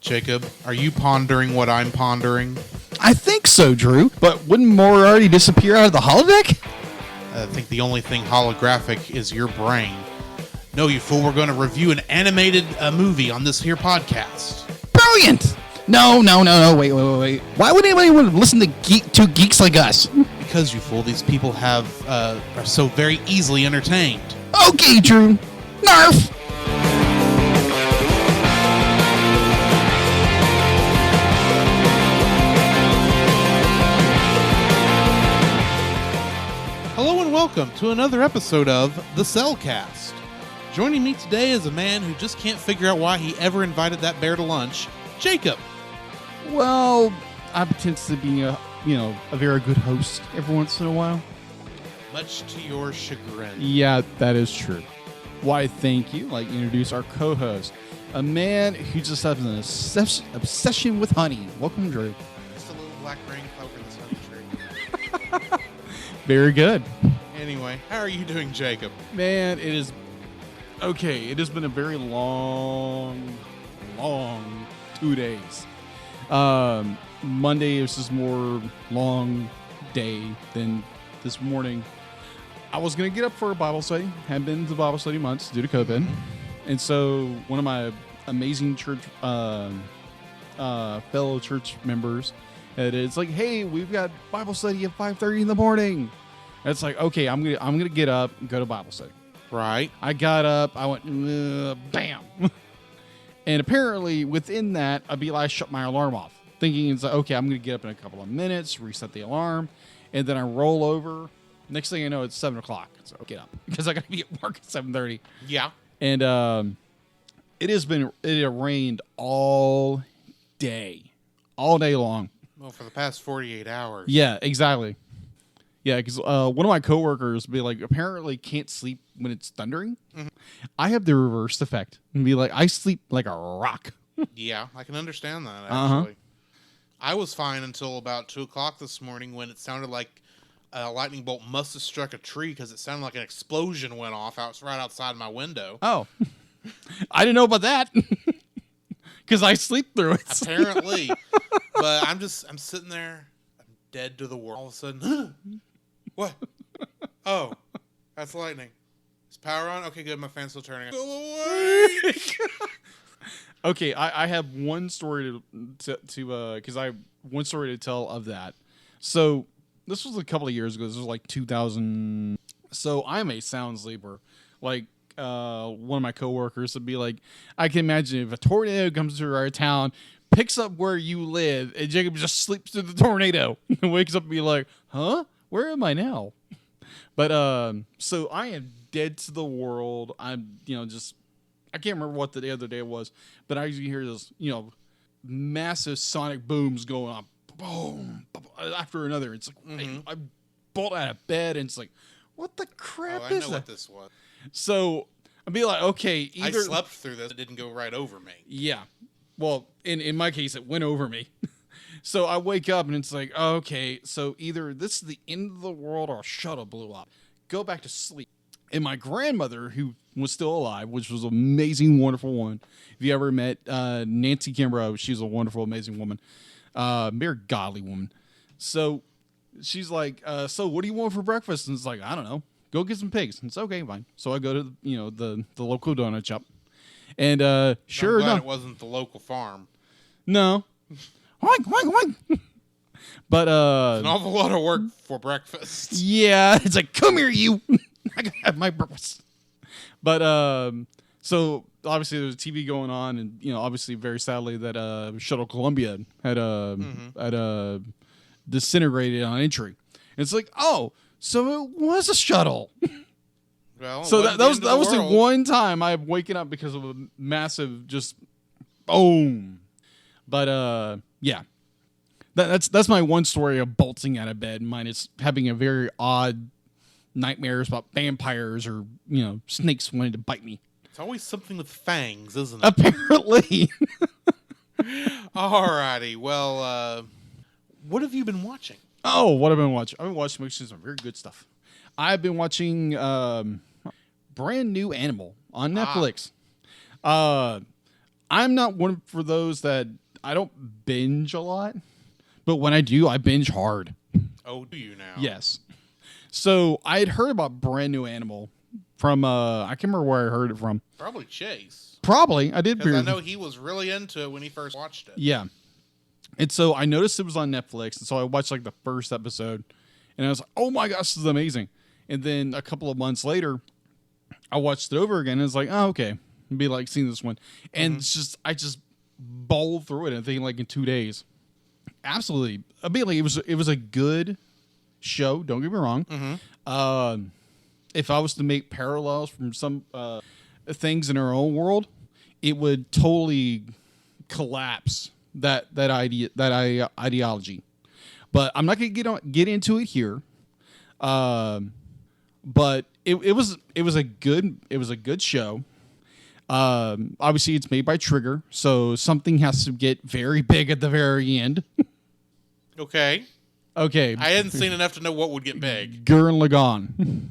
Jacob, are you pondering what I'm pondering? I think so, Drew. But wouldn't more already disappear out of the holodeck? I think the only thing holographic is your brain. No, you fool, we're going to review an animated movie on this here podcast. Brilliant! No, wait. Why would anybody want to listen to two geeks like us? Because, you fool, these people are so very easily entertained. Okay, Drew. Narf! Hello and welcome to another episode of The Cellcast. Joining me today is a man who just can't figure out why he ever invited that bear to lunch, Jacob. Well, I pretend to be a very good host every once in a while. Much to your chagrin. Yeah, that is true. Why, thank you. I'd like to introduce our co-host, a man who just has an obsession with honey. Welcome, Drew. Just a little black rain over this honey tree. Very good. Anyway, how are you doing, Jacob? Man, it is okay. It has been a very long 2 days. Monday was just more long day than this morning. I was going to get up for a Bible study. Hadn't been to Bible study months due to COVID. And so one of my amazing church fellow church members, it's like, hey, we've got Bible study at 5:30 in the morning. And it's like, okay, I'm gonna get up and go to Bible study. Right. I got up. I went, bam. And apparently within that, I shut my alarm off, thinking it's like, okay, I'm gonna get up in a couple of minutes, reset the alarm, and then I roll over. Next thing I know, it's 7 o'clock. So get up because I got to be at work at 7:30. Yeah. And it rained all day long. Well, for the past 48 hours. Yeah, exactly. Yeah, because one of my coworkers be like, apparently can't sleep when it's thundering. Mm-hmm. I have the reverse effect and be like, I sleep like a rock. Yeah, I can understand that, actually. Uh-huh. I was fine until about 2 o'clock this morning when it sounded like a lightning bolt must have struck a tree because it sounded like an explosion went off right outside my window. Oh, I didn't know about that because I sleep through it. Apparently. But I'm sitting there, I'm dead to the world. All of a sudden, what? Oh, that's lightning. Is power on? Okay, good. My fan's still turning. Go away. Okay, I have one story to because I have one story to tell of that. So this was a couple of years ago. This was like 2000. So I'm a sound sleeper. Like one of my coworkers would be like, I can imagine if a tornado comes through our town, picks up where you live, and Jacob just sleeps through the tornado and wakes up and be like, huh? Where am I now? But so I am dead to the world. I'm I can't remember what the other day was, but I usually hear this massive sonic booms going on, boom, after another. It's like I bolt out of bed and it's like, what the crap is that? I know what this was. So I'd be like, okay, either I slept through this. It didn't go right over me. Yeah. Well, in my case, it went over me. So I wake up and it's like, okay, so either this is the end of the world or a shuttle blew up. Go back to sleep. And my grandmother, who was still alive, which was an amazing, wonderful woman. If you ever met Nancy Kimbrough, she's a wonderful, amazing woman. Very godly woman. So she's like, so what do you want for breakfast? And it's like, I don't know. Go get some pigs. And it's okay, fine. So I go to the local donut shop. And sure enough, it wasn't the local farm. No. Oink, oink, oink. But it's an awful lot of work for breakfast. Yeah, it's like, come here, you. I gotta have my breakfast. But so obviously there's a TV going on, and obviously very sadly that Shuttle Columbia had disintegrated on entry. And it's like, oh, so it was a shuttle. Well, so that was the one time I've waken up because of a massive just boom. But yeah, that's my one story of bolting out of bed. Mine is having a very odd nightmares about vampires or snakes wanting to bite me. It's always something with fangs, isn't it? Apparently. Alrighty. Well, what have you been watching? Oh, what I've been watching? I've been watching some very good stuff. I've been Watching Brand New Animal on Netflix. I'm not one for those that I don't binge a lot, but when I do, I binge hard. Oh, do you now? Yes. So I had heard about Brand New Animal from I can't remember where I heard it from. Probably Chase. Probably I did. Because I know he was really into it when he first watched it. Yeah. And so I noticed it was on Netflix, and so I watched like the first episode, and I was like, "Oh my gosh, this is amazing!" And then a couple of months later, I watched it over again, and it's like, "Oh, okay." I'd be like seeing this one, and it's just I just bowled through it. I think like in 2 days. Absolutely, I mean, like it was a good show. Don't get me wrong. If I was to make parallels from some things in our own world, it would totally collapse that ideology. But I'm not gonna get into it here. But it was a good show. Obviously, it's made by Trigger, so something has to get very big at the very end. Okay. Okay. I hadn't seen enough to know what would get big. Gurren Lagann.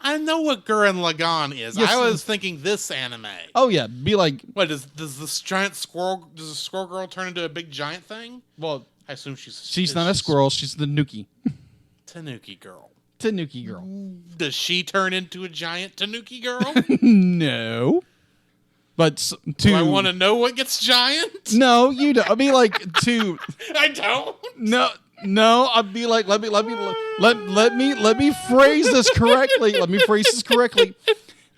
I know what Gurren Lagann is. Yes. I was thinking this anime. Oh yeah, be like, What does this giant squirrel? Does the squirrel girl turn into a big giant thing? well, I assume she's not a squirrel. She's the Nuki. Tanuki girl. Tanuki girl. Does she turn into a giant Tanuki girl? No. But Do I want to know what gets giant? No, you don't. I mean, like to. I don't. No. I'd be like, let me phrase this correctly. Let me phrase this correctly.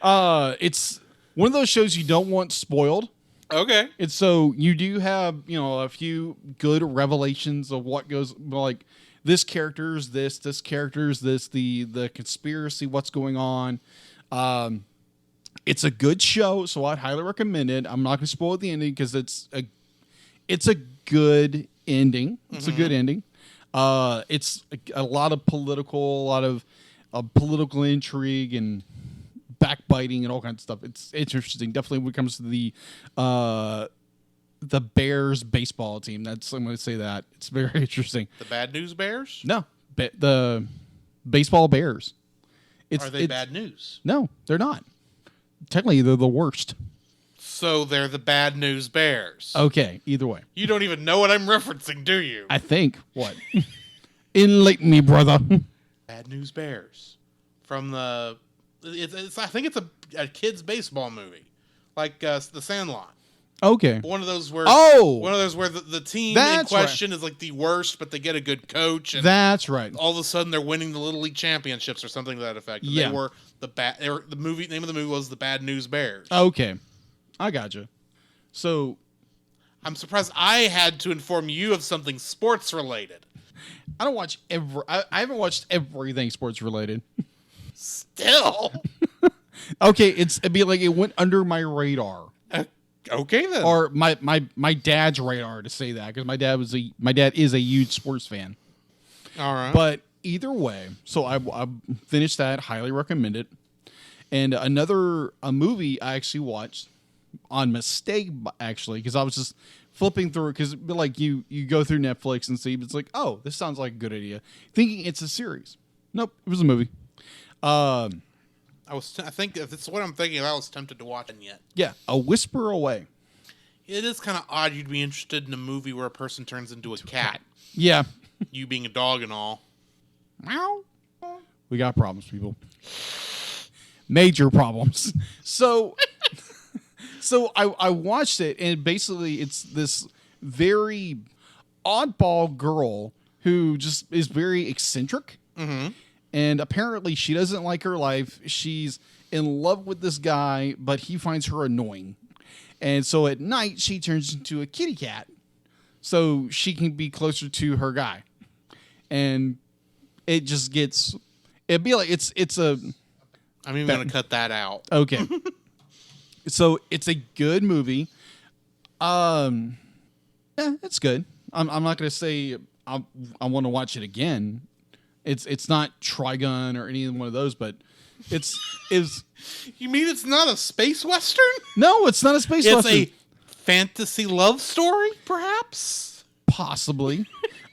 It's one of those shows you don't want spoiled. Okay. It's so you do have a few good revelations of what goes like. This character's this character's this, the conspiracy, what's going on. It's a good show, so I'd highly recommend it. I'm not going to spoil the ending because it's a good ending. It's a good ending. It's a lot of political intrigue and backbiting and all kinds of stuff. It's interesting. Definitely when it comes to the Bears baseball team. I'm going to say that. It's very interesting. The Bad News Bears? No, the baseball Bears. Are they bad news? No, they're not. Technically, they're the worst. So they're the Bad News Bears. Okay, either way. You don't even know what I'm referencing, do you? I think. What? Enlighten me, brother. Bad News Bears. From the... I think it's a kid's baseball movie. Like The Sandlot. Okay. One of those where the team in question is like the worst, but they get a good coach. And that's right. All of a sudden, they're winning the Little League championships or something to that effect. And yeah. They were the movie name of the movie was The Bad News Bears. Okay, I gotcha. So, I'm surprised I had to inform you of something sports related. I don't watch I haven't watched everything sports related. Still. Okay, it'd be like it went under my radar. Okay then. Or my dad's radar, to say that, because my dad is a huge sports fan. All right. But either way, so I finished that. Highly recommend it. And a movie I actually watched on mistake, actually, because I was just flipping through it, because like you go through Netflix and see, it's like, oh, this sounds like a good idea, thinking it's a series. Nope, it was a movie. I think if it's what I'm thinking, I was tempted to watch it yet. Yeah, A Whisper Away. It is kind of odd you'd be interested in a movie where a person turns into a cat. Yeah. You being a dog and all. Meow. We got problems, people. Major problems. So I watched it, and basically it's this very oddball girl who just is very eccentric. Mm-hmm. And apparently she doesn't like her life. She's in love with this guy, but he finds her annoying. And so at night, she turns into a kitty cat so she can be closer to her guy. And it just gets... It'd be like it's a... I'm even going to cut that out. Okay. So it's a good movie. Yeah, it's good. I'm not going to say I want to watch it again. It's not Trigun or any one of those, but it's. You mean it's not a space western? No, it's not a space western. It's a fantasy love story, perhaps? Possibly.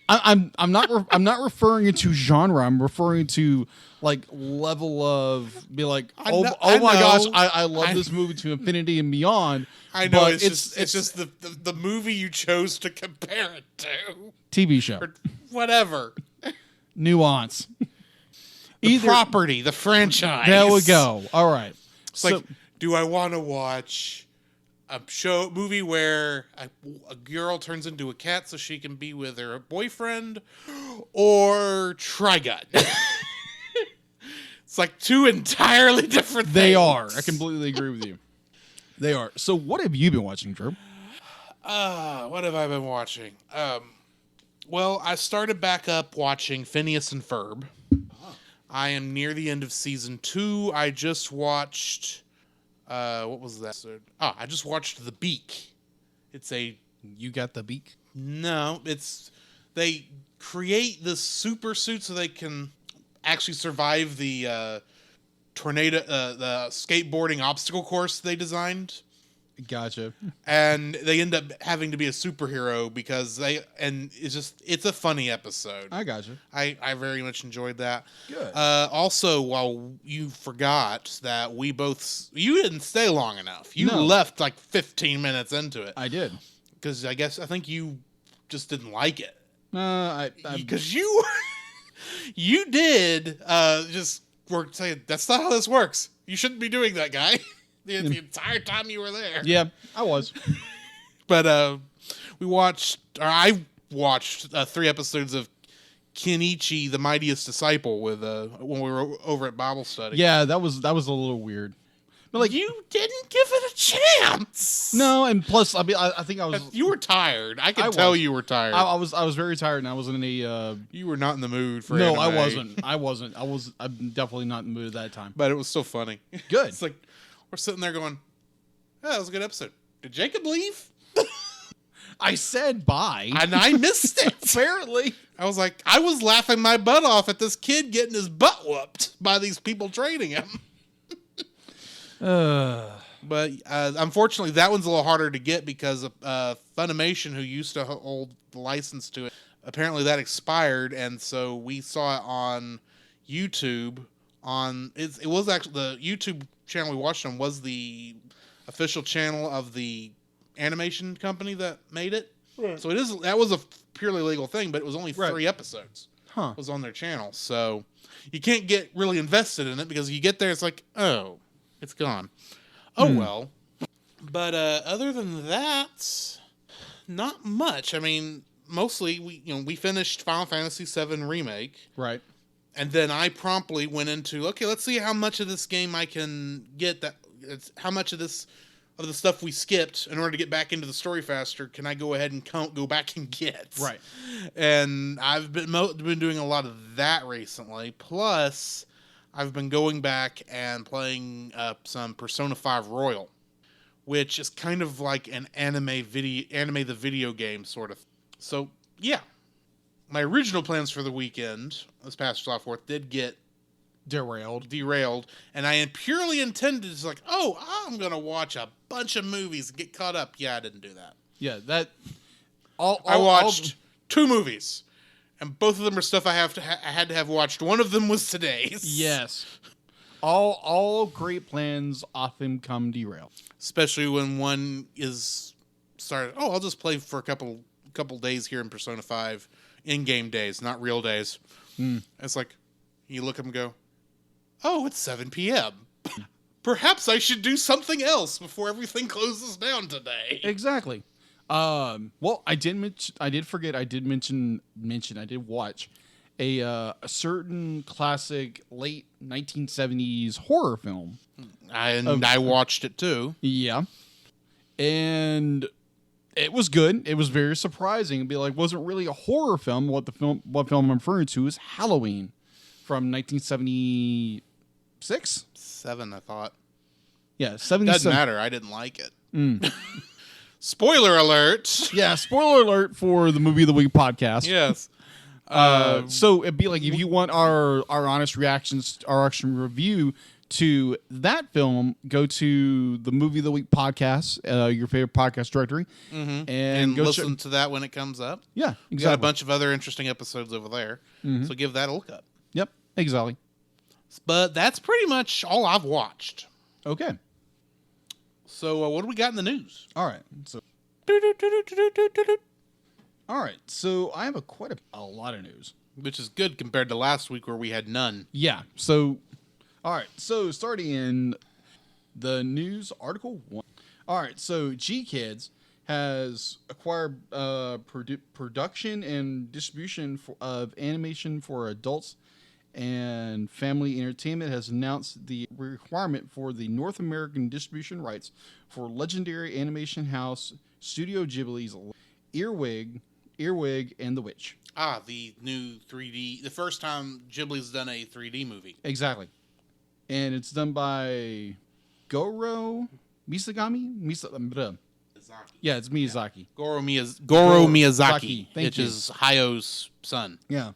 I'm not referring to genre. I'm referring to like level of be like oh my gosh I love this movie to infinity and beyond. I know it's just the movie you chose to compare it to. TV show or whatever. Nuance. The property, the franchise. There we go. All right. It's like, do I want to watch a movie where a girl turns into a cat so she can be with her boyfriend, or Trigun? It's like two entirely different things. They are. I completely agree with you. They are. So what have you been watching, Drew? What have I been watching? Well, I started back up watching Phineas and Ferb. I am near the end of season 2. I just watched, what was that? I just watched The Beak. It's You got the beak? No, they create this super suit so they can actually survive the tornado, the skateboarding obstacle course they designed. Gotcha. And they end up having to be a superhero because it's a funny episode. I gotcha. I very much enjoyed that. Good. Also, while you forgot that you didn't stay long enough. You No. left like 15 minutes into it. I did. Because I think you just didn't like it. Because you did just were saying, that's not how this works. You shouldn't be doing that, guy. The entire time you were there. Yeah, I was. But I watched 3 episodes of Kenichi, the Mightiest Disciple, with when we were over at Bible study. Yeah, that was a little weird. But like you didn't give it a chance. No, and plus, I mean, I think I was. You were tired. I could tell you were tired. I was very tired, and I wasn't in a. You were not in the mood for. No, anime. I wasn't. I'm definitely not in the mood at that time. But it was so funny. Good. It's like we're sitting there going, "Oh, that was a good episode." Did Jacob leave? I said bye, and I missed it. Apparently, I was like, I was laughing my butt off at this kid getting his butt whooped by these people training him. But unfortunately, that one's a little harder to get because Funimation, who used to hold the license to it, apparently that expired, and so we saw it on YouTube. It was actually the YouTube channel we watched on was the official channel of the animation company that made it. Right. So that was a purely legal thing, but it was only 3 episodes. Was on their channel, so you can't get really invested in it because you get there, it's like, oh. It's gone. Oh, well. But other than that, not much. I mean, mostly we finished Final Fantasy VII Remake. Right. And then I promptly went into, okay, let's see how much of this game I can get. How much of the stuff we skipped in order to get back into the story faster can I go ahead and go back and get. Right. And I've been doing a lot of that recently. Plus, I've been going back and playing some Persona 5 Royal, which is kind of like an anime the video game sort of. So, yeah. My original plans for the weekend, this past July 4th, did get derailed, and I had purely intended to like, I'm going to watch a bunch of movies and get caught up. Yeah, I didn't do that. Yeah, that... I watched 2 movies. And both of them are stuff I had to have watched. One of them was today's. Yes. All great plans often come derailed. Especially when one is started. Oh, I'll just play for a couple days here in Persona 5. In-game days, not real days. It's like, you look at them and go, oh, it's 7 p.m. Perhaps I should do something else before everything closes down today. Exactly. Well, I did watch a certain classic late 1970s horror film. I watched it too. Yeah. And it was good. It was very surprising. It'd be like, wasn't really a horror film. What film I'm referring to is Halloween from 1976? 7, I thought. Yeah, 77. Doesn't matter. I didn't like it. Spoiler alert. Yeah, spoiler alert for the Movie of the Week podcast. Yes. So it'd be like, if you want our honest reactions, our action review to that film, go to the Movie of the Week podcast, your favorite podcast directory, and go listen to that when it comes up. Yeah, exactly. We got a bunch of other interesting episodes over there, so give that a look up. Yep, exactly. But that's pretty much all I've watched. Okay. So what do we got in the news? All right. So I have a lot of news, which is good compared to last week where we had none. Yeah. So, all right. So starting in the news article 1. All right. So G-Kids has acquired production and distribution of animation for adults, and Family Entertainment has announced the requirement for the North American distribution rights for legendary animation house Studio Ghibli's Earwig, and the Witch. Ah, the new 3D. The first time Ghibli's done a 3D movie. Exactly. And it's done by Goro Misagami? Yeah, it's Miyazaki. Yeah. Goro Miyazaki, which is Hayau's son. Yeah.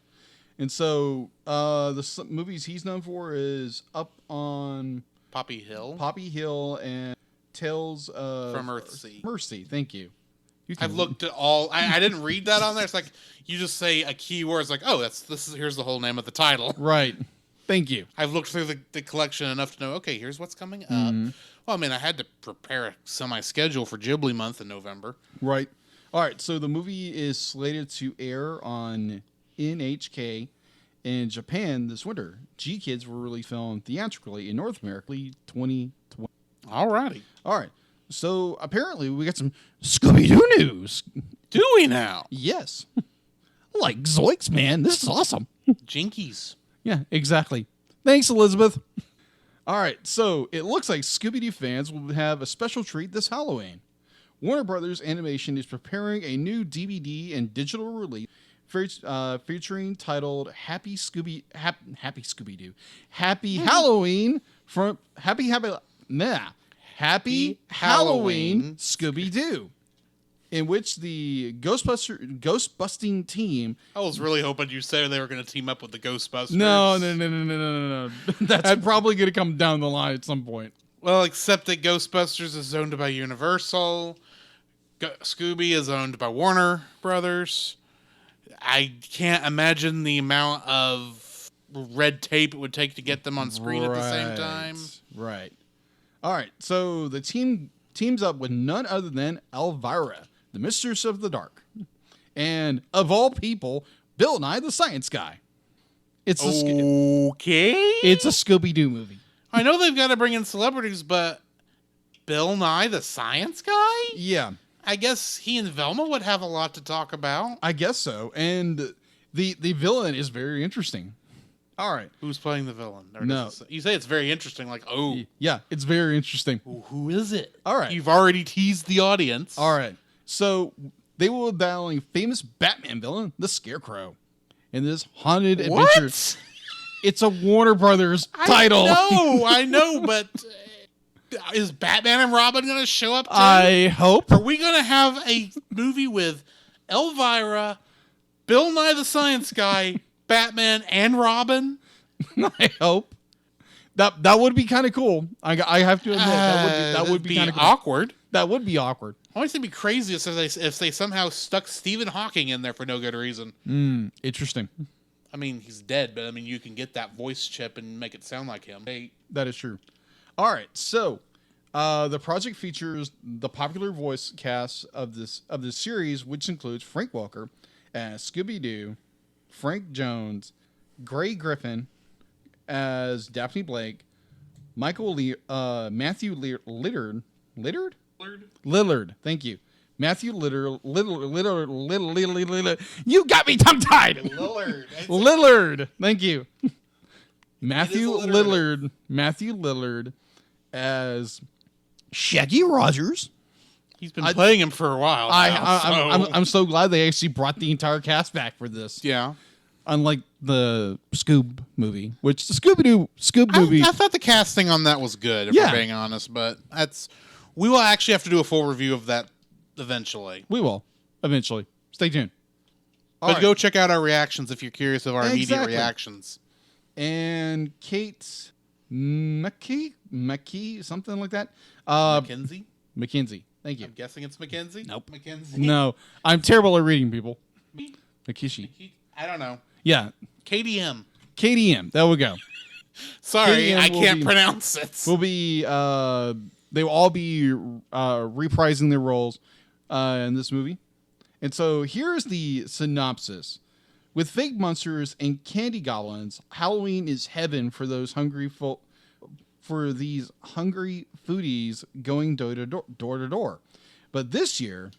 And so the movies he's known for is Up on Poppy Hill and Tales from Earthsea. Mercy, thank you. I've looked at all. I didn't read that on there. It's like you just say a key word. It's like, oh, here's the whole name of the title. Right. Thank you. I've looked through the collection enough to know. Okay, here's what's coming up. Well, I mean, I had to prepare a semi-schedule for Ghibli month in November. Right. All right. So the movie is slated to air on NHK in Japan this winter. G-Kids will release film theatrically in North America 2020. Alrighty. All right. So apparently we got some Scooby-Doo news. Do we now? Yes. Like Zoinks, man. This is awesome. Jinkies. Yeah, exactly. Thanks, Elizabeth. All right. So it looks like Scooby-Doo fans will have a special treat this Halloween. Warner Brothers Animation is preparing a new DVD and digital release featuring titled Happy Scooby-Doo. Happy Halloween from Happy Halloween Scooby-Doo, in which the Ghostbusting team. I was really hoping you said they were going to team up with the Ghostbusters. No. That's probably going to come down the line at some point. Well, except that Ghostbusters is owned by Universal. Scooby is owned by Warner Brothers. I can't imagine the amount of red tape it would take to get them on screen at the same time. Right. All right. So the team teams up with none other than Elvira, the Mistress of the Dark, and of all people, Bill Nye the Science Guy. It's a Scooby-Doo movie. I know they've got to bring in celebrities, but Bill Nye the Science Guy? Yeah. I guess he and Velma would have a lot to talk about. I guess so. And the villain is very interesting. All right. Who's playing the villain? No. You say it's very interesting, like, oh. Yeah, it's very interesting. Who is it? All right. You've already teased the audience. All right. So they will be battling famous Batman villain, the Scarecrow, in this haunted adventure. It's a Warner Brothers title. I know, but is Batman and Robin going to show up too? I hope. Are we going to have a movie with Elvira, Bill Nye the Science Guy, Batman, and Robin? I hope. That would be kind of cool. I have to admit, that would be kind of cool. Awkward. That would be awkward. I always think it'd be crazy if they somehow stuck Stephen Hawking in there for no good reason. Interesting. I mean, he's dead, but I mean, you can get that voice chip and make it sound like him. Hey. That is true. All right, so the project features the popular voice cast of this series, which includes Frank Welker as Scooby-Doo, Frank Jones, Gray Griffin as Daphne Blake, Matthew Lillard. Thank you. Matthew Lillard. You got me tongue-tied. Lillard. Thank you. Matthew Lillard as Shaggy Rogers. He's been playing him for a while. I'm so glad they actually brought the entire cast back for this. Yeah. Unlike the Scoob movie, which the Scoob movie. I thought the casting on that was good, if we're being honest, but we will actually have to do a full review of that eventually. We will. Eventually. Stay tuned. But go check out our reactions if you're curious of our immediate reactions. And Kate McKee, something like that. Mackenzie? Mackenzie. Thank you. I'm guessing it's Mackenzie? Nope. Mackenzie? No, I'm terrible at reading, people. Makishi. I don't know. Yeah. KDM. KDM. There we go. Sorry, KDM I can't pronounce it. Will be, they will all be reprising their roles in this movie. And so here's the synopsis. With fake monsters and candy goblins, Halloween is heaven for those for these hungry foodies going door to door. But this year,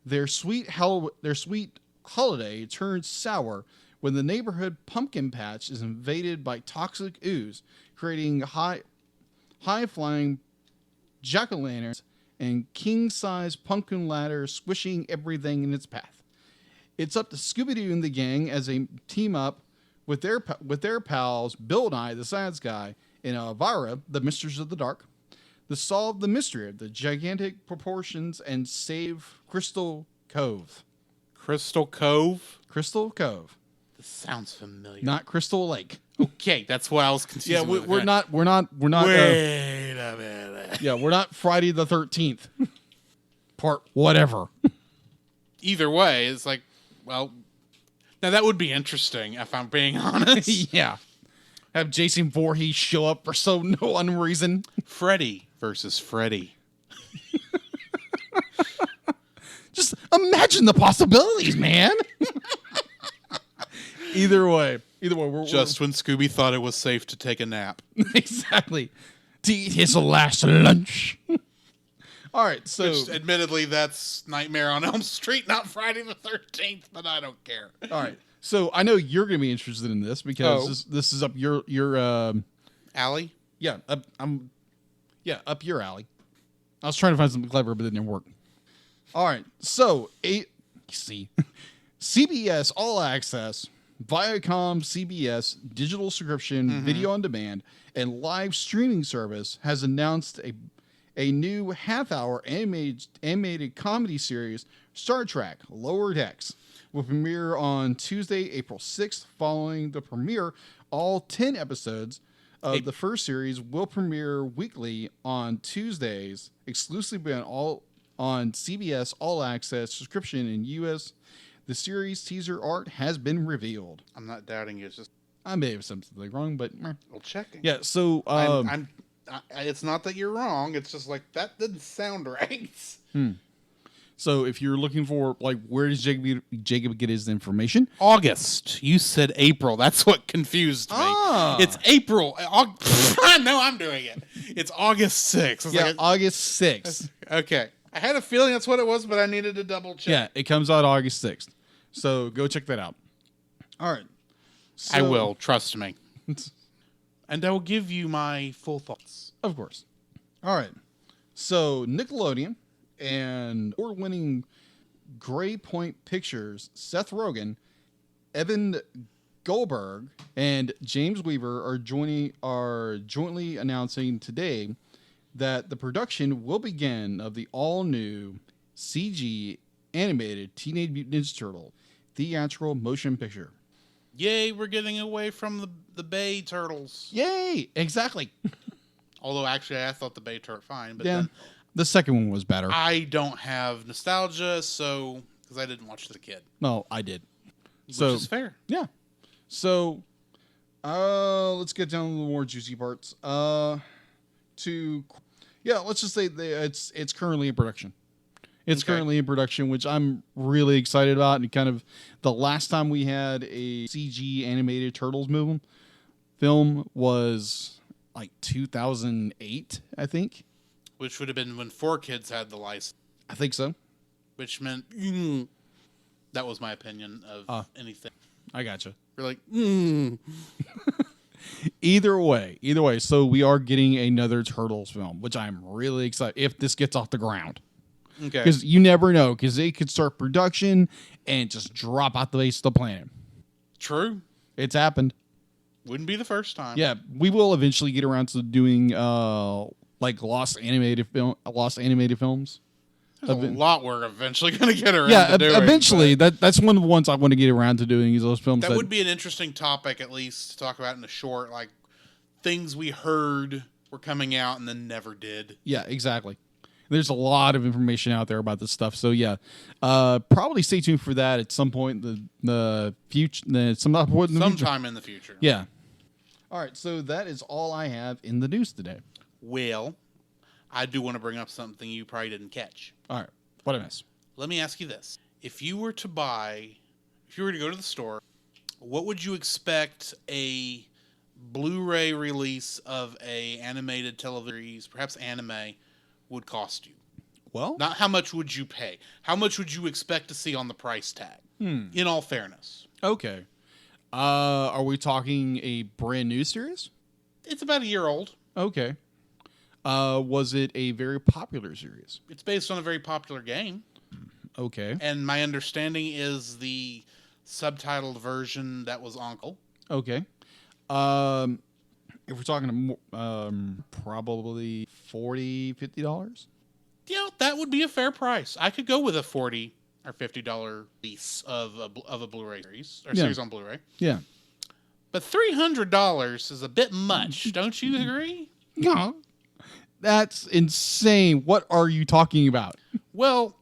their sweet holiday turns sour when the neighborhood pumpkin patch is invaded by toxic ooze, creating high-flying jack-o'-lanterns and king-size pumpkin ladders squishing everything in its path. It's up to Scooby-Doo and the gang as they team up with their pals Bill Nye, the Science Guy, and Elvira, the Mistress of the Dark, to solve the mystery of the gigantic proportions and save Crystal Cove. Crystal Cove? Crystal Cove. This sounds familiar. Not Crystal Lake. Okay, that's what I was confused. Yeah, with. we're not. Wait a minute. Yeah, we're not Friday the 13th. Part whatever. Either way, it's like, well, now that would be interesting if I'm being honest. Yeah. Have Jason Voorhees show up for no unreason. Freddy versus Freddy. Just imagine the possibilities, man. Either way, we're just when Scooby thought it was safe to take a nap. Exactly. To eat his last lunch. All right, so which, admittedly, that's Nightmare on Elm Street, not Friday the 13th, but I don't care. All right, so I know you're going to be interested in this because this is up your alley. Yeah, up your alley. I was trying to find something clever, but it didn't work. All right, so CBS All Access, Viacom CBS digital subscription, video on demand, and live streaming service has announced a new half-hour animated comedy series, Star Trek Lower Decks, will premiere on Tuesday, April 6th. Following the premiere, all 10 episodes of the first series will premiere weekly on Tuesdays, exclusively on CBS All Access subscription in U.S. The series teaser art has been revealed. I'm not doubting you. It's just I may have something wrong, but well, checking. Yeah, so it's not that you're wrong. It's just like that didn't sound right. So if you're looking for where does Jacob get his information? August. You said April. That's what confused me. It's April. No, I'm doing it. It's August 6th. August 6th. Okay. I had a feeling that's what it was, but I needed to double check. Yeah, it comes out August 6th. So go check that out. All right. So, I will. Trust me. And I will give you my full thoughts. Of course. All right. So Nickelodeon and award-winning Gray Point Pictures, Seth Rogen, Evan Goldberg, and James Weaver are jointly announcing today that the production will begin of the all-new CG animated Teenage Mutant Ninja Turtle theatrical motion picture. Yay, we're getting away from the Bay Turtles. Yay! Exactly. Although, actually, I thought the Bay Turtle fine. But then the second one was better. I don't have nostalgia, because I didn't watch the kid. No, I did. Which is fair. Yeah. So, let's get down to the more juicy parts. Let's just say it's currently in production. It's currently in production, which I'm really excited about. And kind of the last time we had a CG animated Turtles film was like 2008, I think. Which would have been when 4Kids had the license. I think so. Which meant that was my opinion of anything. I gotcha. We're like, Either way. So we are getting another Turtles film, which I'm really excited if this gets off the ground. Okay. Because you never know, because they could start production and just drop out the face of the planet. True. It's happened. Wouldn't be the first time. Yeah, we will eventually get around to doing lost animated films. There's a lot we're eventually going to get around to doing. Yeah, eventually. That's one of the ones I want to get around to doing is those films. That would be an interesting topic, at least, to talk about in a short, things we heard were coming out and then never did. Yeah, exactly. There's a lot of information out there about this stuff. So yeah, probably stay tuned for that at some point in the future. Sometime in the future. Yeah. All right. So that is all I have in the news today. Well, I do want to bring up something you probably didn't catch. All right. What I miss? Let me ask you this. If you were to go to the store, what would you expect a Blu-ray release of a animated television series, perhaps anime, would cost you? Well, not how much would you pay. How much would you expect to see on the price tag? In all fairness. Okay. Are we talking a brand new series? It's about a year old. Okay. Was it a very popular series? It's based on a very popular game. Okay. And my understanding is the subtitled version that was Uncle. Okay. If we're talking probably $40, $50? Yeah, that would be a fair price. I could go with a $40 or $50 lease of a Blu-ray series, or series on Blu-ray. Yeah. But $300 is a bit much, don't you agree? No. That's insane. What are you talking about? Well,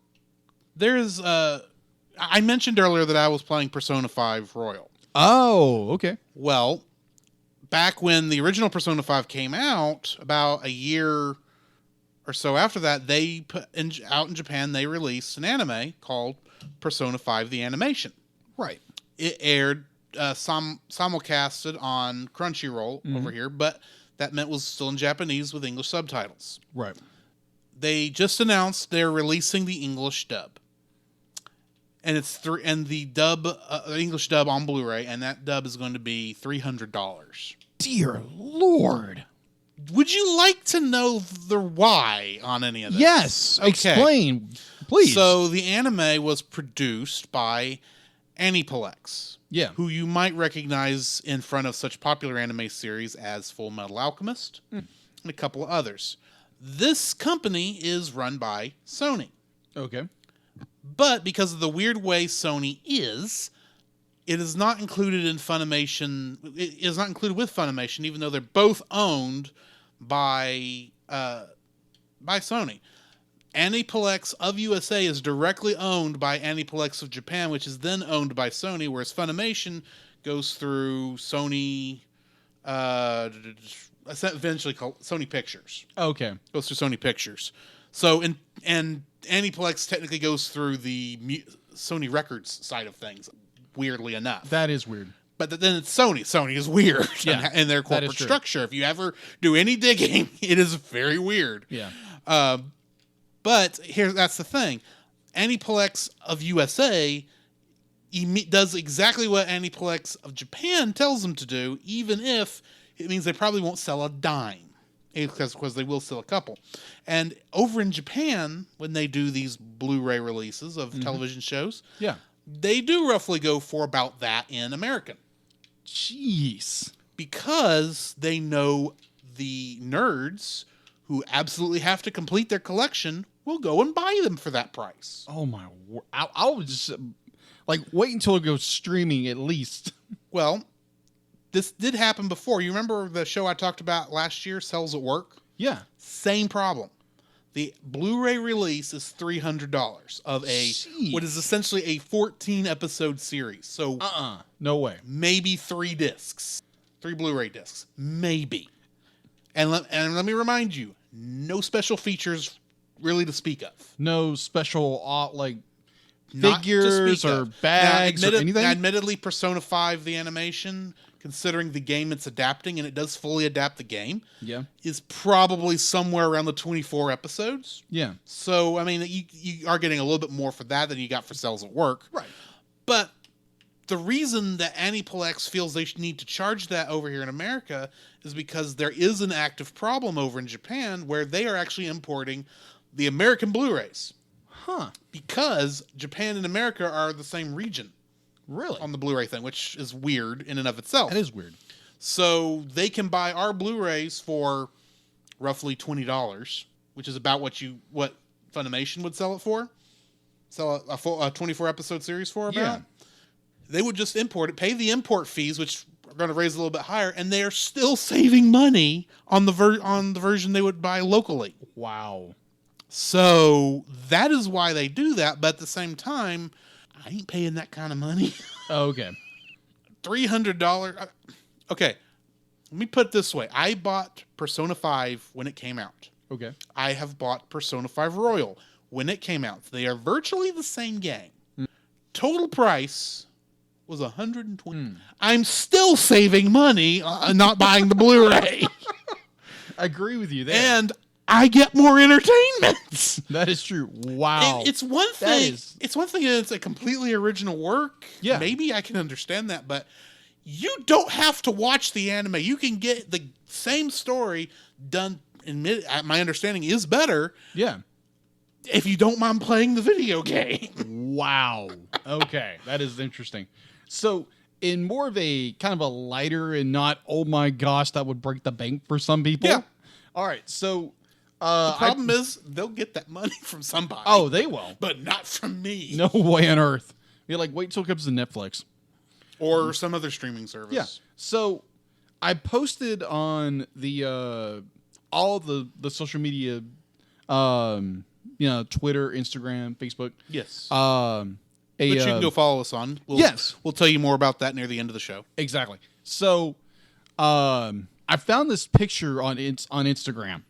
there's I mentioned earlier that I was playing Persona 5 Royal. Oh, okay. Well, back when the original Persona 5 came out, about a year or so after that, out in Japan, they released an anime called Persona 5 The Animation. Right. It aired simulcasted on Crunchyroll over here, but that meant was still in Japanese with English subtitles. Right. They just announced they're releasing the English dub. And the English dub on Blu-ray, and that dub is going to be $300. Dear Lord. Would you like to know the why on any of this? Yes. Okay. Explain, please. So the anime was produced by Aniplex. Yeah. Who you might recognize in front of such popular anime series as Full Metal Alchemist and a couple of others. This company is run by Sony. Okay. But because of the weird way Sony is, it is not included in Funimation. It is not included with Funimation, even though they're both owned by Sony. Aniplex of USA is directly owned by Aniplex of Japan, which is then owned by Sony, whereas Funimation goes through Sony, eventually called Sony Pictures. Okay. Goes through Sony Pictures. So, and Aniplex technically goes through the Sony Records side of things, weirdly enough. That is weird. But then it's Sony. Sony is weird in their corporate structure. If you ever do any digging, it is very weird. Yeah. But that's the thing. Aniplex of USA does exactly what Aniplex of Japan tells them to do, even if it means they probably won't sell a dime. Because they will sell a couple. And over in Japan, when they do these Blu-ray releases of television shows, they do roughly go for about that in American. Jeez. Because they know the nerds who absolutely have to complete their collection will go and buy them for that price. Oh my word. I would just wait until it goes streaming at least. Well, this did happen before. You remember the show I talked about last year, Cells at Work? Yeah. Same problem. The Blu-ray release is $300 of what is essentially a 14-episode series. So, no way. Maybe 3 discs, 3 Blu-ray discs, maybe. And let me remind you, no special features really to speak of. No special figures or bags or anything. Admittedly, Persona 5, the animation, considering the game it's adapting, and it does fully adapt the game, is probably somewhere around the 24 episodes. Yeah. So, I mean, you are getting a little bit more for that than you got for Cells at Work. Right. But the reason that Aniplex feels they need to charge that over here in America is because there is an active problem over in Japan where they are actually importing the American Blu-rays. Huh. Because Japan and America are the same region. Really? On the Blu-ray thing, which is weird in and of itself. That is weird. So they can buy our Blu-rays for roughly $20, which is about what Funimation would sell it for. Sell a 24-episode series for about. Yeah. They would just import it, pay the import fees, which going to raise a little bit higher, and they are still saving money on the version they would buy locally. Wow. So that is why they do that. But at the same time, I ain't paying that kind of money. Okay. $300. Okay. Let me put it this way. I bought Persona 5 when it came out. Okay. I have bought Persona 5 Royal when it came out. They are virtually the same game. Total price was $120. I'm still saving money not buying the Blu-ray. I agree with you there. And I get more entertainment. That is true. Wow. It's one thing. It's one thing that it's a completely original work. Yeah. Maybe I can understand that, but you don't have to watch the anime. You can get the same story done. My understanding is better. Yeah. If you don't mind playing the video game. Wow. Okay. That is interesting. So, in more of a kind of a lighter and not, oh my gosh, that would break the bank for some people. Yeah. All right. So, the problem is they'll get that money from somebody. Oh, they will. But not from me. No way on earth. You're like, wait till it comes to Netflix. Or some other streaming service. Yeah. So, I posted on the all the social media, Twitter, Instagram, Facebook. Yes. Which you can go follow us on. We'll tell you more about that near the end of the show. Exactly. So, I found this picture on Instagram,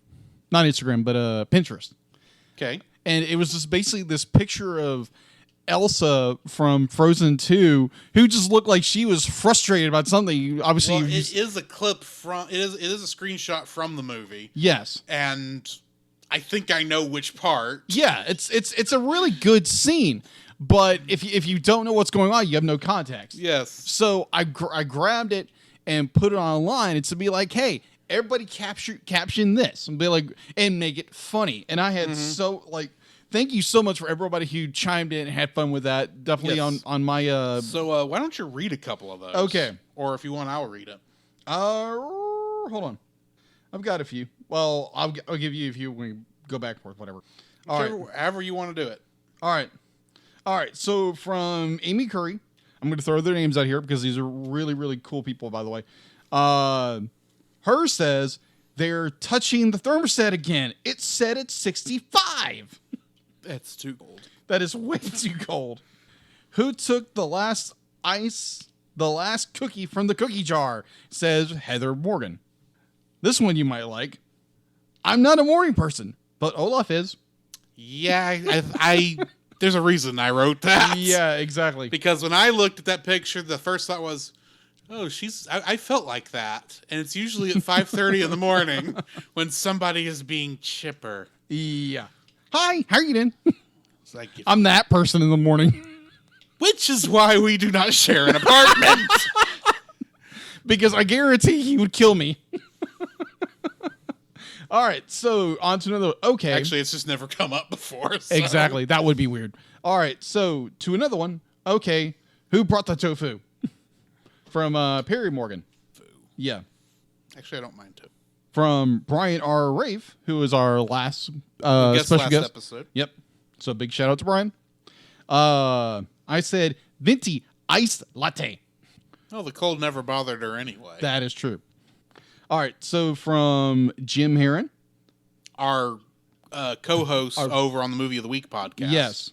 not Instagram, but Pinterest. Okay. And it was just basically this picture of Elsa from Frozen 2, who just looked like she was frustrated about something. Obviously, well, it is a clip from. It is a screenshot from the movie. Yes. And I think I know which part. Yeah, it's a really good scene. But if you don't know what's going on, you have no context. Yes. So I grabbed it and put it online. It's to be like, hey, everybody caption this and be like, and make it funny. And I had thank you so much for everybody who chimed in and had fun with that. Definitely on my. So why don't you read a couple of those? Okay. Or if you want, I'll read it. Hold on. I've got a few. Well, I'll give you a few when we go back and forth, whatever. All right. However you want to do it. All right. So from Amy Curry, I'm going to throw their names out here because these are really, really cool people, by the way. Her says they're touching the thermostat again. It's set at 65. That's too cold. That is way too cold. Who took the last cookie from the cookie jar? Says Heather Morgan. This one you might like. I'm not a morning person, but Olaf is. Yeah, I there's a reason I wrote that. Yeah, exactly. Because when I looked at that picture, the first thought was, oh, I felt like that. And it's usually at 5:30 in the morning when somebody is being chipper. Yeah. Hi, how are you doing? It's like, I'm that person in the morning. Which is why we do not share an apartment. Because I guarantee he would kill me. All right, so on to another. Okay. Actually, it's just never come up before. So. Exactly. That would be weird. All right, so to another one. Okay. Who brought the tofu? From Perry Morgan. Yeah. Actually, I don't mind tofu. From Brian R. Rafe, who was our last special guest episode. Yep. So big shout out to Brian. I said venti iced latte. Oh, the cold never bothered her anyway. That is true. All right. So from Jim Heron, our co-host over on the Movie of the Week podcast. Yes.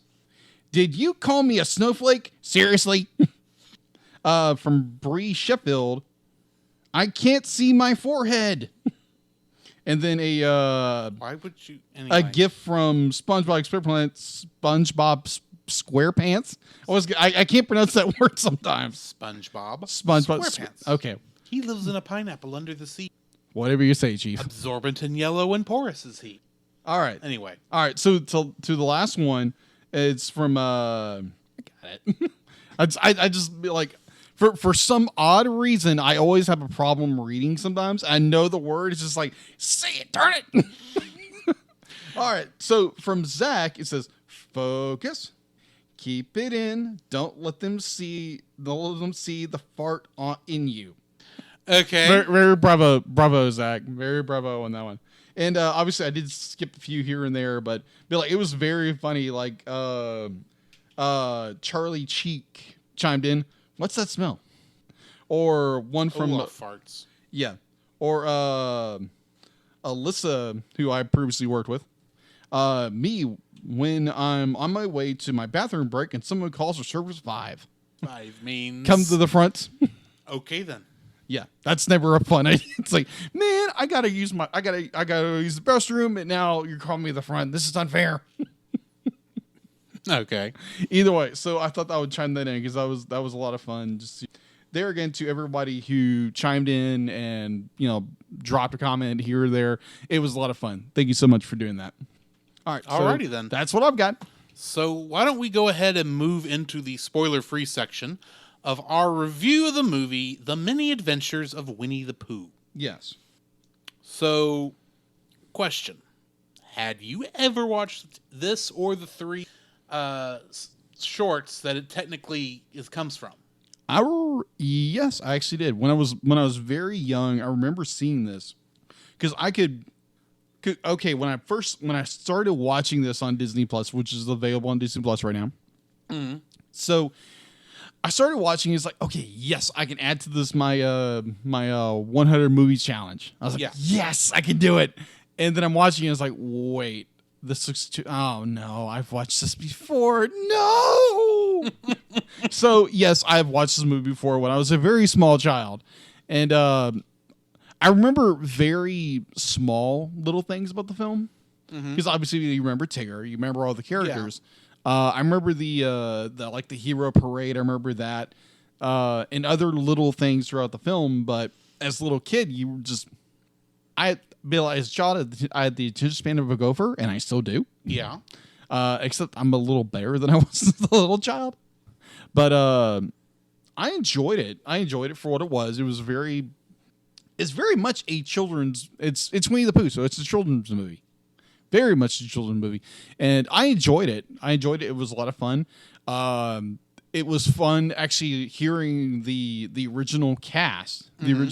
Did you call me a snowflake? Seriously? From Bree Sheffield, I can't see my forehead. And then why would you? Anyway. A gift from SpongeBob SquarePants. I can't pronounce that word sometimes. SpongeBob SquarePants. Okay. He lives in a pineapple under the sea. Whatever you say, Chief. Absorbent and yellow and porous is he. All right. Anyway. All right. So to the last one, it's from I got it. I just be like, for some odd reason, I always have a problem reading sometimes. I know the word is just like, say it, darn it. All right. So from Zach, it says, focus, keep it in. Don't let them see the fart in you. Okay. Very bravo, Zach. Very bravo on that one. And obviously, I did skip a few here and there, but it was very funny. Like Charlie Cheek chimed in. What's that smell? or one from farts. Yeah, or Alyssa, who I previously worked with. Me when I'm on my way to my bathroom break and someone calls for service 5. 5 means Come to the front. Okay then. Yeah, that's never a fun idea. It's like, man, I gotta use the restroom, and now you're calling me to the front. This is unfair. Okay. Either way, so I thought I would chime that in because that was a lot of fun. Just there again to everybody who chimed in and dropped a comment here or there. It was a lot of fun. Thank you so much for doing that. All right, alrighty then. That's what I've got. So why don't we go ahead and move into the spoiler-free section of our review of the movie, The Many Adventures of Winnie the Pooh. Yes. So, question. Had you ever watched this or the 3 shorts that it technically comes from? Yes, I actually did. When I was very young, I remember seeing this. Because when I started watching this on Disney Plus, which is available on Disney Plus right now. Mm-hmm. So I started watching. It's like, okay, yes, I can add to this my 100 movies challenge. I was like, yes, I can do it. And then I'm watching, and it's like, wait, this looks too. Oh no, I've watched this before. No. So yes, I've watched this movie before when I was a very small child, and I remember very small little things about the film because obviously you remember Tigger, you remember all the characters. Yeah. I remember the hero parade. I remember that, and other little things throughout the film. But as a little kid, you were just, as a child, I had the attention span of a gopher, and I still do. Yeah. Except I'm a little better than I was as a little child. But I enjoyed it. I enjoyed it for what it was. It's very much a children's. It's Winnie the Pooh, so it's a children's movie. Very much a children's movie, and I enjoyed it. It was a lot of fun. It was fun actually hearing the original cast, from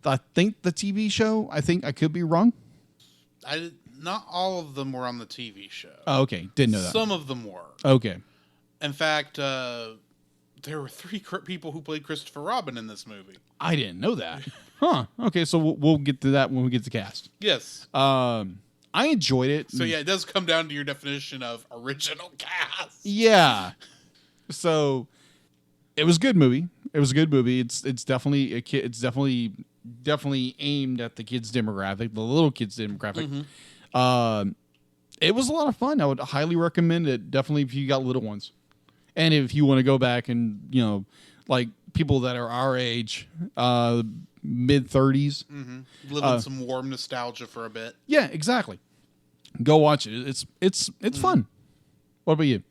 I think the TV show. I think I could be wrong. Not all of them were on the TV show. Oh, okay, didn't know that. Some of them were. Okay. In fact, there were 3 people who played Christopher Robin in this movie. I didn't know that. Huh. Okay, so we'll get to that when we get to cast. Yes. I enjoyed it. So yeah, it does come down to your definition of original cast. Yeah. So it was a good movie. It's definitely it's definitely aimed at the kids demographic, the little kids demographic. Mm-hmm. It was a lot of fun. I would highly recommend it. Definitely if you got little ones. And if you want to go back and, like people that are our age, mid-30s. Mm-hmm. Live in some warm nostalgia for a bit. Yeah, exactly. Go watch it. It's fun. What about you?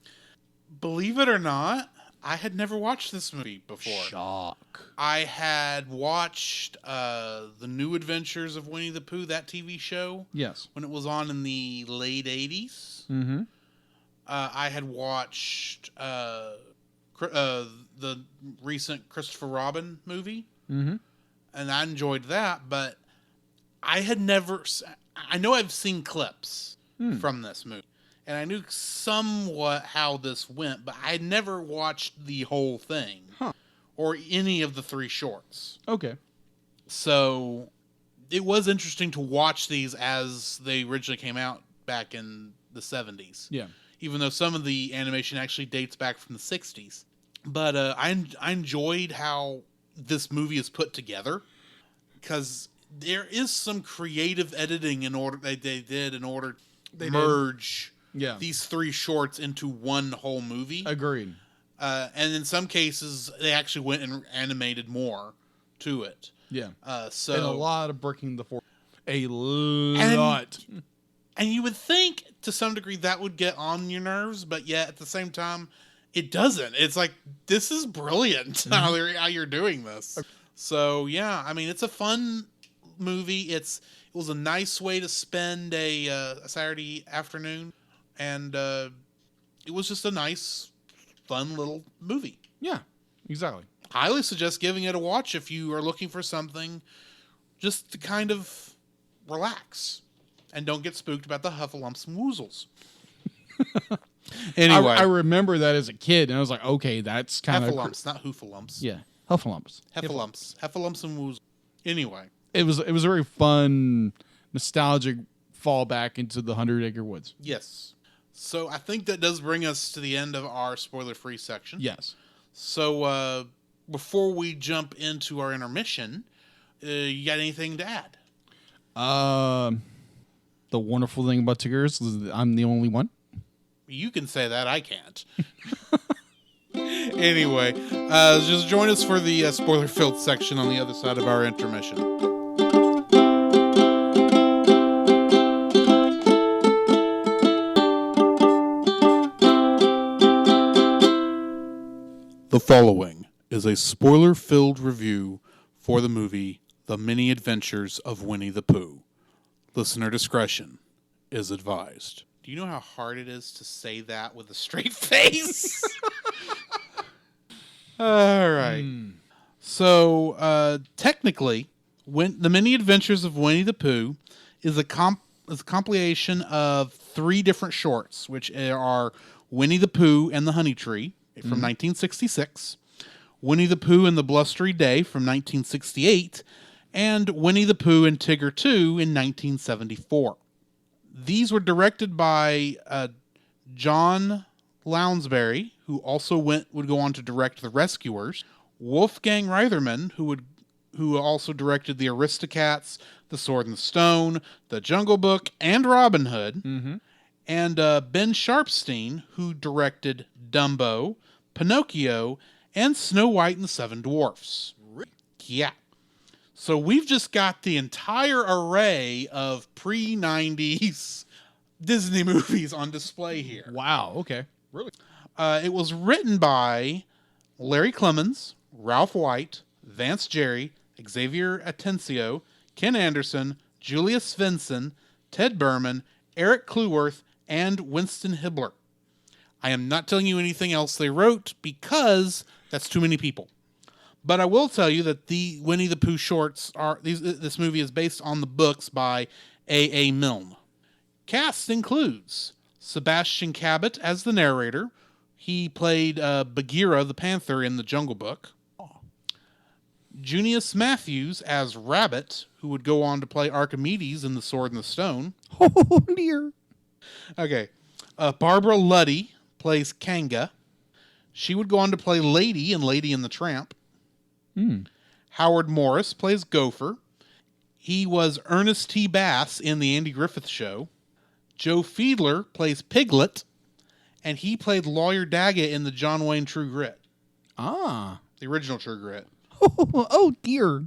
Believe it or not, I had never watched this movie before. Shock. I had watched The New Adventures of Winnie the Pooh, that TV show. Yes. When it was on in the late 80s. Mm-hmm. I had watched the recent Christopher Robin movie. Mm-hmm. And I enjoyed that, but I had never... I know I've seen clips from this movie. And I knew somewhat how this went, but I had never watched the whole thing. Huh. Or any of the 3 shorts. Okay. So it was interesting to watch these as they originally came out back in the 70s. Yeah. Even though some of the animation actually dates back from the 60s. But I enjoyed how this movie is put together. Because there is some creative editing they did in order to merge these 3 shorts into one whole movie. Agreed. And in some cases, they actually went and animated more to it. Yeah. So and a lot of breaking the fourth. A lot. And you would think, to some degree, that would get on your nerves, but yet, at the same time, it doesn't. It's like, this is brilliant how you're doing this. So, yeah, I mean, it's a fun movie. It was a nice way to spend a Saturday afternoon, and it was just a nice, fun little movie. Yeah, exactly. Highly suggest giving it a watch if you are looking for something just to kind of relax. And don't get spooked about the Heffalumps and Woozels. Anyway. I remember that as a kid, and I was like, okay, that's kind of... Heffalumps, not Hoofalumps. Yeah. Heffalumps. Heffalumps and Woozels. Anyway. It was a very fun, nostalgic fall back into the 100-Acre Woods. Yes. So I think that does bring us to the end of our spoiler-free section. Yes. So before we jump into our intermission, you got anything to add? The wonderful thing about Tiggers is that I'm the only one. You can say that. I can't. Anyway, just join us for the spoiler-filled section on the other side of our intermission. The following is a spoiler-filled review for the movie The Many Adventures of Winnie the Pooh. Listener discretion is advised. Do you know how hard it is to say that with a straight face? All right. So, technically, The Many Adventures of Winnie the Pooh is a compilation of 3 different shorts, which are Winnie the Pooh and the Honey Tree from 1966, Winnie the Pooh and the Blustery Day from 1968, and Winnie the Pooh and Tigger 2 in 1974. These were directed by John Lounsbury, who also would go on to direct The Rescuers, Wolfgang Reitherman, who also directed The Aristocats, The Sword and the Stone, The Jungle Book, and Robin Hood, and Ben Sharpstein, who directed Dumbo, Pinocchio, and Snow White and the Seven Dwarfs. Yeah. So we've just got the entire array of pre-90s Disney movies on display here. Wow. Okay. Really? It was written by Larry Clemens, Ralph White, Vance Jerry, Xavier Atencio, Ken Anderson, Julia Svensson, Ted Berman, Eric Cluworth, and Winston Hibler. I am not telling you anything else they wrote because that's too many people. But I will tell you that the Winnie the Pooh shorts this movie is based on the books by A.A. Milne. Cast includes Sebastian Cabot as the narrator. He played Bagheera the Panther in The Jungle Book. Junius Matthews as Rabbit, who would go on to play Archimedes in The Sword and the Stone. Oh, dear. Okay. Barbara Luddy plays Kanga. She would go on to play Lady in Lady and the Tramp. Howard Morris plays Gopher. He was Ernest T. Bass in The Andy Griffith Show. Joe Fiedler plays Piglet. And he played Lawyer Daggett in the John Wayne True Grit. Ah. The original True Grit. Oh, dear.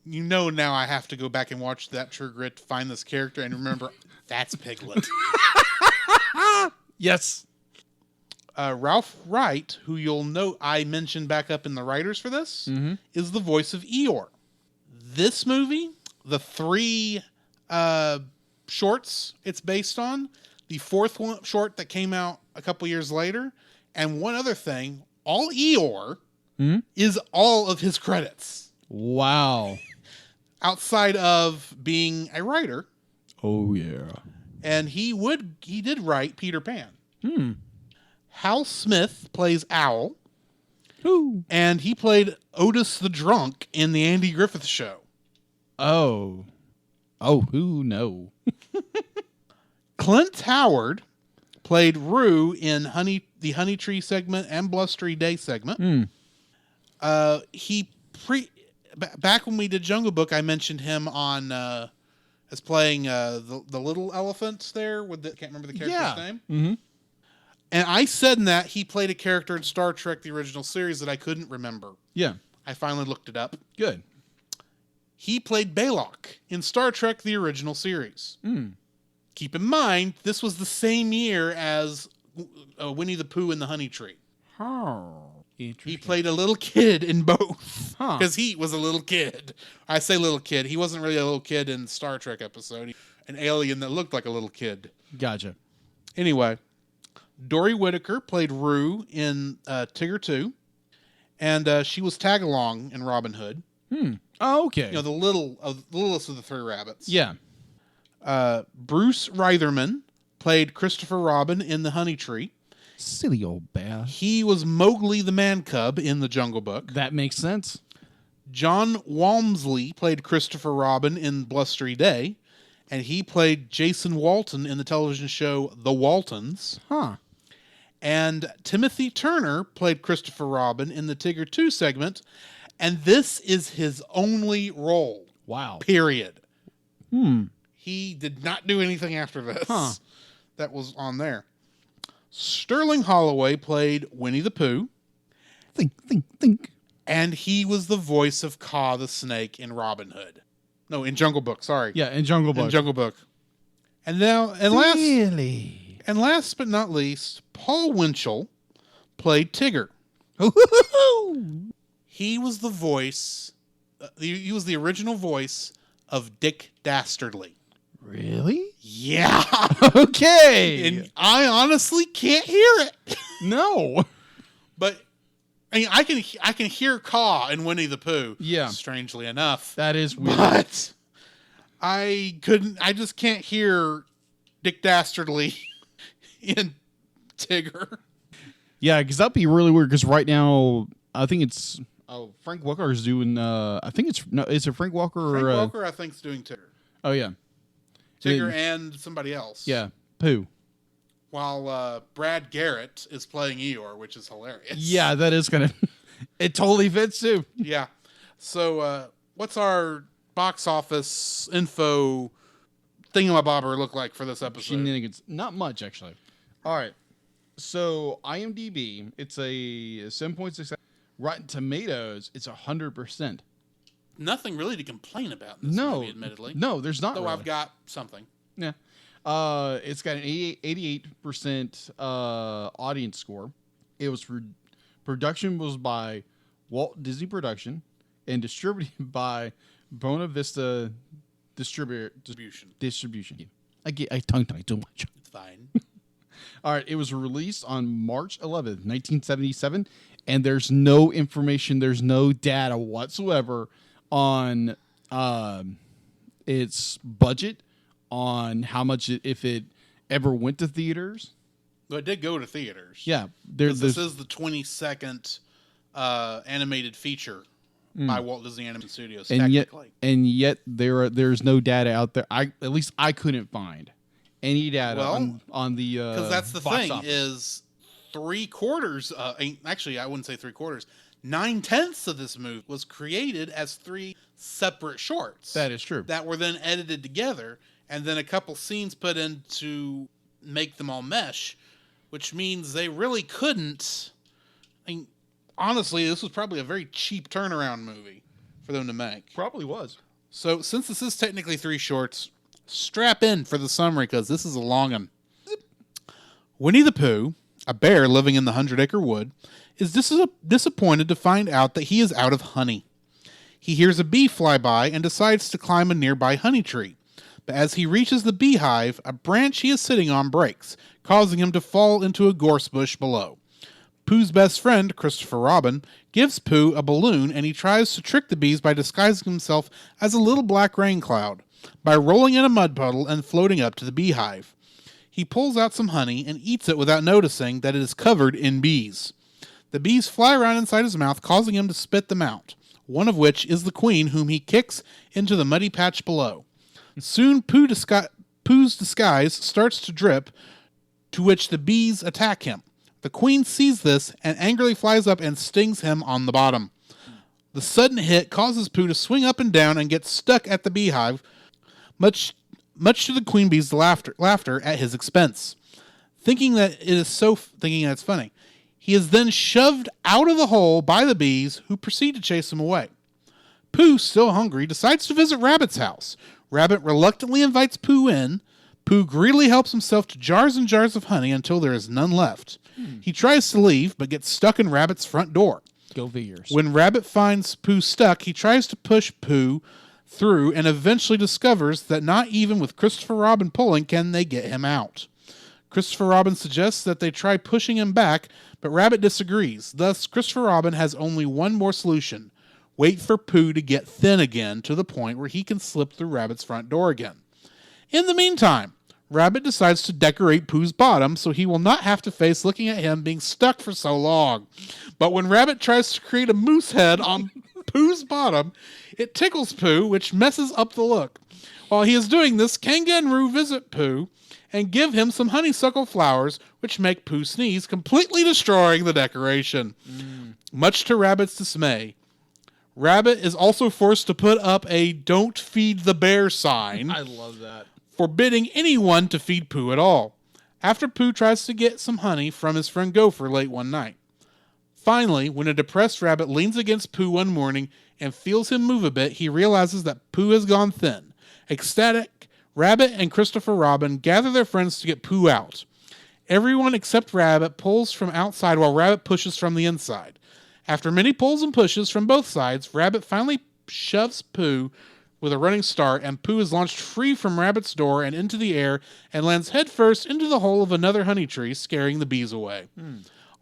You know now I have to go back and watch that True Grit to find this character and remember, that's Piglet. Yes. Ralph Wright, who you'll note I mentioned back up in the writers for this, is the voice of Eeyore. This movie, the 3 shorts it's based on, the 4th short that came out a couple years later, and one other thing, all Eeyore is all of his credits. Wow. Outside of being a writer. Oh, yeah. And he did write Peter Pan. Hal Smith plays Owl. Ooh. And he played Otis the Drunk in The Andy Griffith Show. Oh. Oh, who no. Clint Howard played Roo in the Honey Tree segment and Blustery Day segment. Back when we did Jungle Book, I mentioned him on as playing the little elephant there. Can't remember the character's name. And I said in that he played a character in Star Trek, the original series, that I couldn't remember. Yeah. I finally looked it up. Good. He played Baylock in Star Trek, the original series. Keep in mind, this was the same year as Winnie the Pooh and the Honey Tree. He played a little kid in both. Because he was a little kid. I say little kid. He wasn't really a little kid in Star Trek episode. An alien that looked like a little kid. Gotcha. Anyway, Dory Whitaker played Roo in Tigger 2. And she was Tagalong in Robin Hood. Oh, okay. You know, the littlest of the 3 rabbits. Yeah. Bruce Reitherman played Christopher Robin in The Honey Tree. Silly old bear. He was Mowgli the man cub in the Jungle Book. That makes sense. John Walmsley played Christopher Robin in Blustery Day, and he played Jason Walton in the television show The Waltons. Huh. And Timothy Turner played Christopher Robin in the Tigger 2 segment, and this is his only role. Wow. Period. He did not do anything after this. That was on there. Sterling Holloway played Winnie the Pooh. Think. And he was the voice of Kaa the Snake in Robin Hood. No, in Jungle Book, sorry. Yeah, in Jungle Book. In Jungle Book. And last but not least, Paul Winchell played Tigger. He was the voice, he was the original voice of Dick Dastardly. Really? Yeah. Okay. And I honestly can't hear it. No. But I mean, I can hear Kaa in Winnie the Pooh. Yeah. Strangely enough. That is weird. But I just can't hear Dick Dastardly in Tigger. Yeah, because that'd be really weird. Because right now, I think it's Frank Walker's doing. Is it Frank Walker or Frank Walker? I think is doing Tigger. Oh yeah, Tigger and somebody else. Yeah, Pooh. While Brad Garrett is playing Eeyore, which is hilarious. Yeah, that is kind of. It totally fits too. Yeah. So, what's our box office info thingamabobber look like for this episode? Shenanigans. Not much, actually. All right. So, IMDb, it's a 7.6. Rotten Tomatoes, it's 100%. Nothing really to complain about in this movie, admittedly. No, there's not. Though really. I've got something. Yeah. It's got an 88% audience score. It was production was by Walt Disney Production and distributed by Buena Vista Distribution. I tongue-tied too much. It's fine. All right. It was released on March 11th, 1977, and there's no information, there's no data whatsoever on its budget, on how much if it ever went to theaters. Well, it did go to theaters. Yeah. This is the 22nd animated feature by Walt Disney Animation Studios, and technically. Yet there's no data out there. At least I couldn't find any data on the because that's the thing office. is 3/4. Actually, I wouldn't say 3/4. 9/10 of this movie was created as 3 separate shorts. That is true. That were then edited together, and then a couple scenes put in to make them all mesh, which means they really couldn't. I mean, honestly, this was probably a very cheap turnaround movie for them to make. Probably was. So, since this is technically 3 shorts, strap in for the summary because this is a long one. Winnie the Pooh, a bear living in the 100-acre wood, is disappointed to find out that he is out of honey. He hears a bee fly by and decides to climb a nearby honey tree. But as he reaches the beehive, a branch he is sitting on breaks, causing him to fall into a gorse bush below. Pooh's best friend, Christopher Robin, gives Pooh a balloon and he tries to trick the bees by disguising himself as a little black rain cloud, by rolling in a mud puddle and floating up to the beehive. He pulls out some honey and eats it without noticing that it is covered in bees. The bees fly around inside his mouth, causing him to spit them out, one of which is the queen, whom he kicks into the muddy patch below. Soon Pooh's disguise starts to drip, to which the bees attack him. The queen sees this and angrily flies up and stings him on the bottom. The sudden hit causes Pooh to swing up and down and get stuck at the beehive, much to the queen bee's laughter at his expense. Thinking it's funny, he is then shoved out of the hole by the bees, who proceed to chase him away. Pooh, still hungry, decides to visit Rabbit's house. Rabbit reluctantly invites Pooh in. Pooh greedily helps himself to jars and jars of honey until there is none left. He tries to leave, but gets stuck in Rabbit's front door. Go figures. When Rabbit finds Pooh stuck, he tries to push Pooh through and eventually discovers that not even with Christopher Robin pulling can they get him out. Christopher Robin suggests that they try pushing him back, but Rabbit disagrees. Thus, Christopher Robin has only one more solution. Wait for Pooh to get thin again to the point where he can slip through Rabbit's front door again. In the meantime, Rabbit decides to decorate Pooh's bottom so he will not have to face looking at him being stuck for so long. But when Rabbit tries to create a moose head on Pooh's bottom, it tickles Pooh, which messes up the look. While he is doing this, Kanga and Roo visit Pooh and give him some honeysuckle flowers, which make Pooh sneeze, completely destroying the decoration. Much to Rabbit's dismay, Rabbit is also forced to put up a "Don't feed the bear" sign. I love that. Forbidding anyone to feed Pooh at all, after Pooh tries to get some honey from his friend Gopher late one night. Finally, when a depressed Rabbit leans against Pooh one morning and feels him move a bit, he realizes that Pooh has gone thin. Ecstatic, Rabbit and Christopher Robin gather their friends to get Pooh out. Everyone except Rabbit pulls from outside while Rabbit pushes from the inside. After many pulls and pushes from both sides, Rabbit finally shoves Pooh with a running start, and Pooh is launched free from Rabbit's door and into the air and lands headfirst into the hole of another honey tree, scaring the bees away.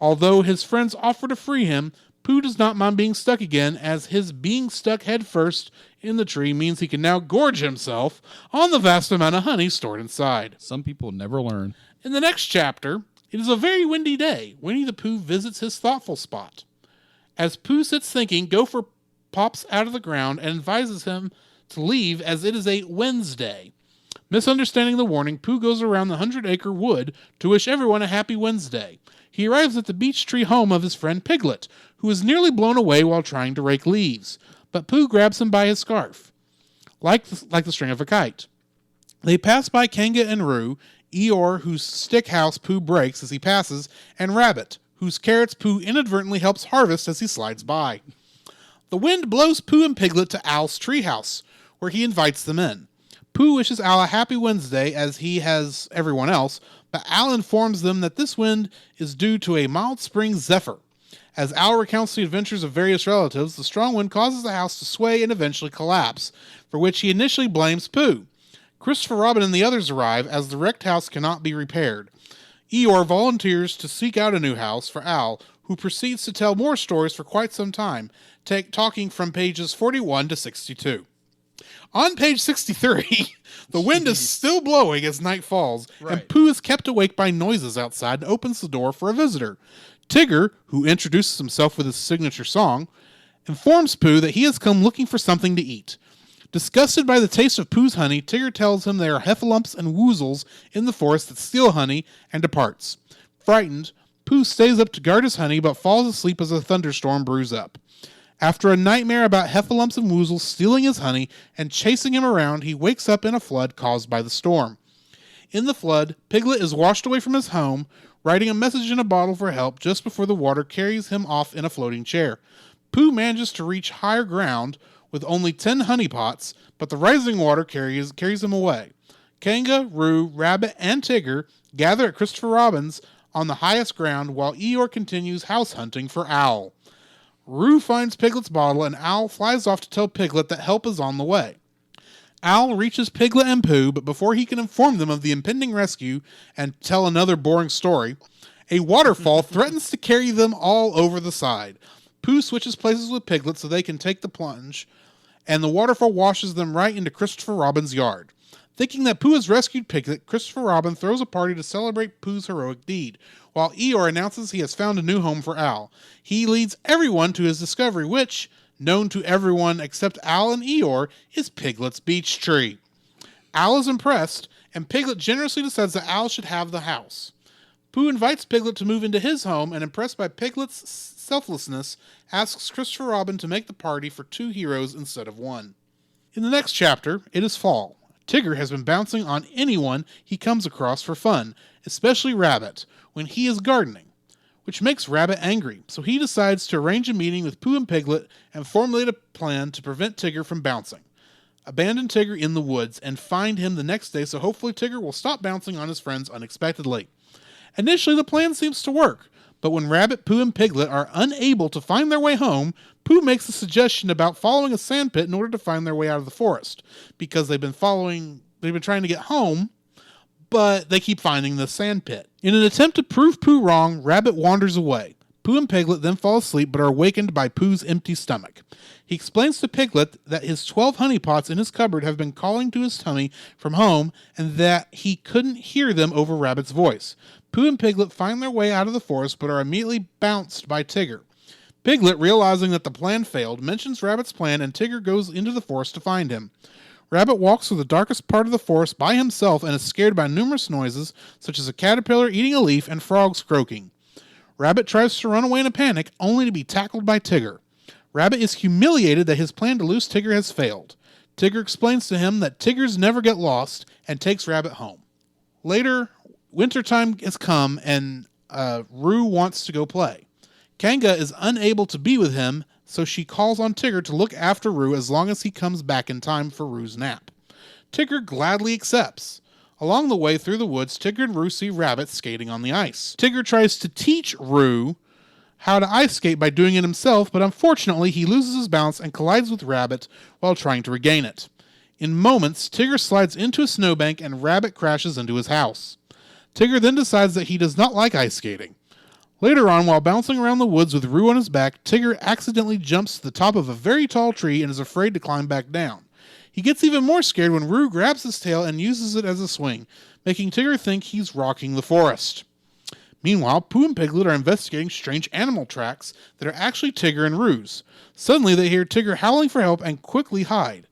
Although his friends offer to free him, Pooh does not mind being stuck again, as his being stuck headfirst in the tree means he can now gorge himself on the vast amount of honey stored inside. Some people never learn. In the next chapter, it is a very windy day. Winnie the Pooh visits his thoughtful spot. As Pooh sits thinking, Gopher pops out of the ground and advises him to leave as it is a Wednesday. Misunderstanding the warning, Pooh goes around the 100-acre wood to wish everyone a happy Wednesday. He arrives at the beech tree home of his friend Piglet, who is nearly blown away while trying to rake leaves. But Pooh grabs him by his scarf, like the string of a kite. They pass by Kanga and Roo, Eeyore, whose stick house Pooh breaks as he passes, and Rabbit, whose carrots Pooh inadvertently helps harvest as he slides by. The wind blows Pooh and Piglet to Owl's treehouse, where he invites them in. Pooh wishes Owl a happy Wednesday, as he has everyone else, but Owl informs them that this wind is due to a mild spring zephyr. As Owl recounts the adventures of various relatives, the strong wind causes the house to sway and eventually collapse, for which he initially blames Pooh. Christopher Robin and the others arrive, as the wrecked house cannot be repaired. Eeyore volunteers to seek out a new house for Owl, who proceeds to tell more stories for quite some time, talking from pages 41 to 62. On page 63, the wind is still blowing as night falls, and Pooh is kept awake by noises outside and opens the door for a visitor. Tigger, who introduces himself with his signature song, informs Pooh that he has come looking for something to eat. Disgusted by the taste of Pooh's honey, Tigger tells him there are Heffalumps and Woozels in the forest that steal honey and departs. Frightened, Pooh stays up to guard his honey but falls asleep as a thunderstorm brews up. After a nightmare about Heffalumps and Woozels stealing his honey and chasing him around, he wakes up in a flood caused by the storm. In the flood, Piglet is washed away from his home, writing a message in a bottle for help just before the water carries him off in a floating chair. Pooh manages to reach higher ground with only 10 honey pots, but the rising water carries him away. Kanga, Roo, Rabbit, and Tigger gather at Christopher Robin's on the highest ground while Eeyore continues house hunting for Owl. Roo finds Piglet's bottle, and Owl flies off to tell Piglet that help is on the way. Owl reaches Piglet and Pooh, but before he can inform them of the impending rescue and tell another boring story, a waterfall threatens to carry them all over the side. Pooh switches places with Piglet so they can take the plunge, and the waterfall washes them right into Christopher Robin's yard. Thinking that Pooh has rescued Piglet, Christopher Robin throws a party to celebrate Pooh's heroic deed, while Eeyore announces he has found a new home for Owl. He leads everyone to his discovery, which, known to everyone except Owl and Eeyore, is Piglet's beech tree. Owl is impressed, and Piglet generously decides that Owl should have the house. Pooh invites Piglet to move into his home, and impressed by Piglet's selflessness, asks Christopher Robin to make the party for 2 heroes instead of 1. In the next chapter, it is fall. Tigger has been bouncing on anyone he comes across for fun, especially Rabbit, when he is gardening, which makes Rabbit angry, so he decides to arrange a meeting with Pooh and Piglet and formulate a plan to prevent Tigger from bouncing. Abandon Tigger in the woods and find him the next day, so hopefully Tigger will stop bouncing on his friends unexpectedly. Initially, the plan seems to work, but when Rabbit, Pooh, and Piglet are unable to find their way home, Pooh makes a suggestion about following a sandpit in order to find their way out of the forest, because they've been trying to get home, but they keep finding the sandpit. In an attempt to prove Pooh wrong, Rabbit wanders away. Pooh and Piglet then fall asleep but are awakened by Pooh's empty stomach. He explains to Piglet that his 12 honey pots in his cupboard have been calling to his tummy from home and that he couldn't hear them over Rabbit's voice. Pooh and Piglet find their way out of the forest but are immediately bounced by Tigger. Piglet, realizing that the plan failed, mentions Rabbit's plan and Tigger goes into the forest to find him. Rabbit walks through the darkest part of the forest by himself and is scared by numerous noises, such as a caterpillar eating a leaf and frogs croaking. Rabbit tries to run away in a panic, only to be tackled by Tigger. Rabbit is humiliated that his plan to lose Tigger has failed. Tigger explains to him that Tiggers never get lost and takes Rabbit home. Later, wintertime has come and Roo wants to go play. Kanga is unable to be with him, so she calls on Tigger to look after Roo as long as he comes back in time for Roo's nap. Tigger gladly accepts. Along the way through the woods, Tigger and Roo see Rabbit skating on the ice. Tigger tries to teach Roo how to ice skate by doing it himself, but unfortunately he loses his balance and collides with Rabbit while trying to regain it. In moments, Tigger slides into a snowbank and Rabbit crashes into his house. Tigger then decides that he does not like ice skating. Later on, while bouncing around the woods with Roo on his back, Tigger accidentally jumps to the top of a very tall tree and is afraid to climb back down. He gets even more scared when Roo grabs his tail and uses it as a swing, making Tigger think he's rocking the forest. Meanwhile, Pooh and Piglet are investigating strange animal tracks that are actually Tigger and Roo's. Suddenly, they hear Tigger howling for help and quickly hide.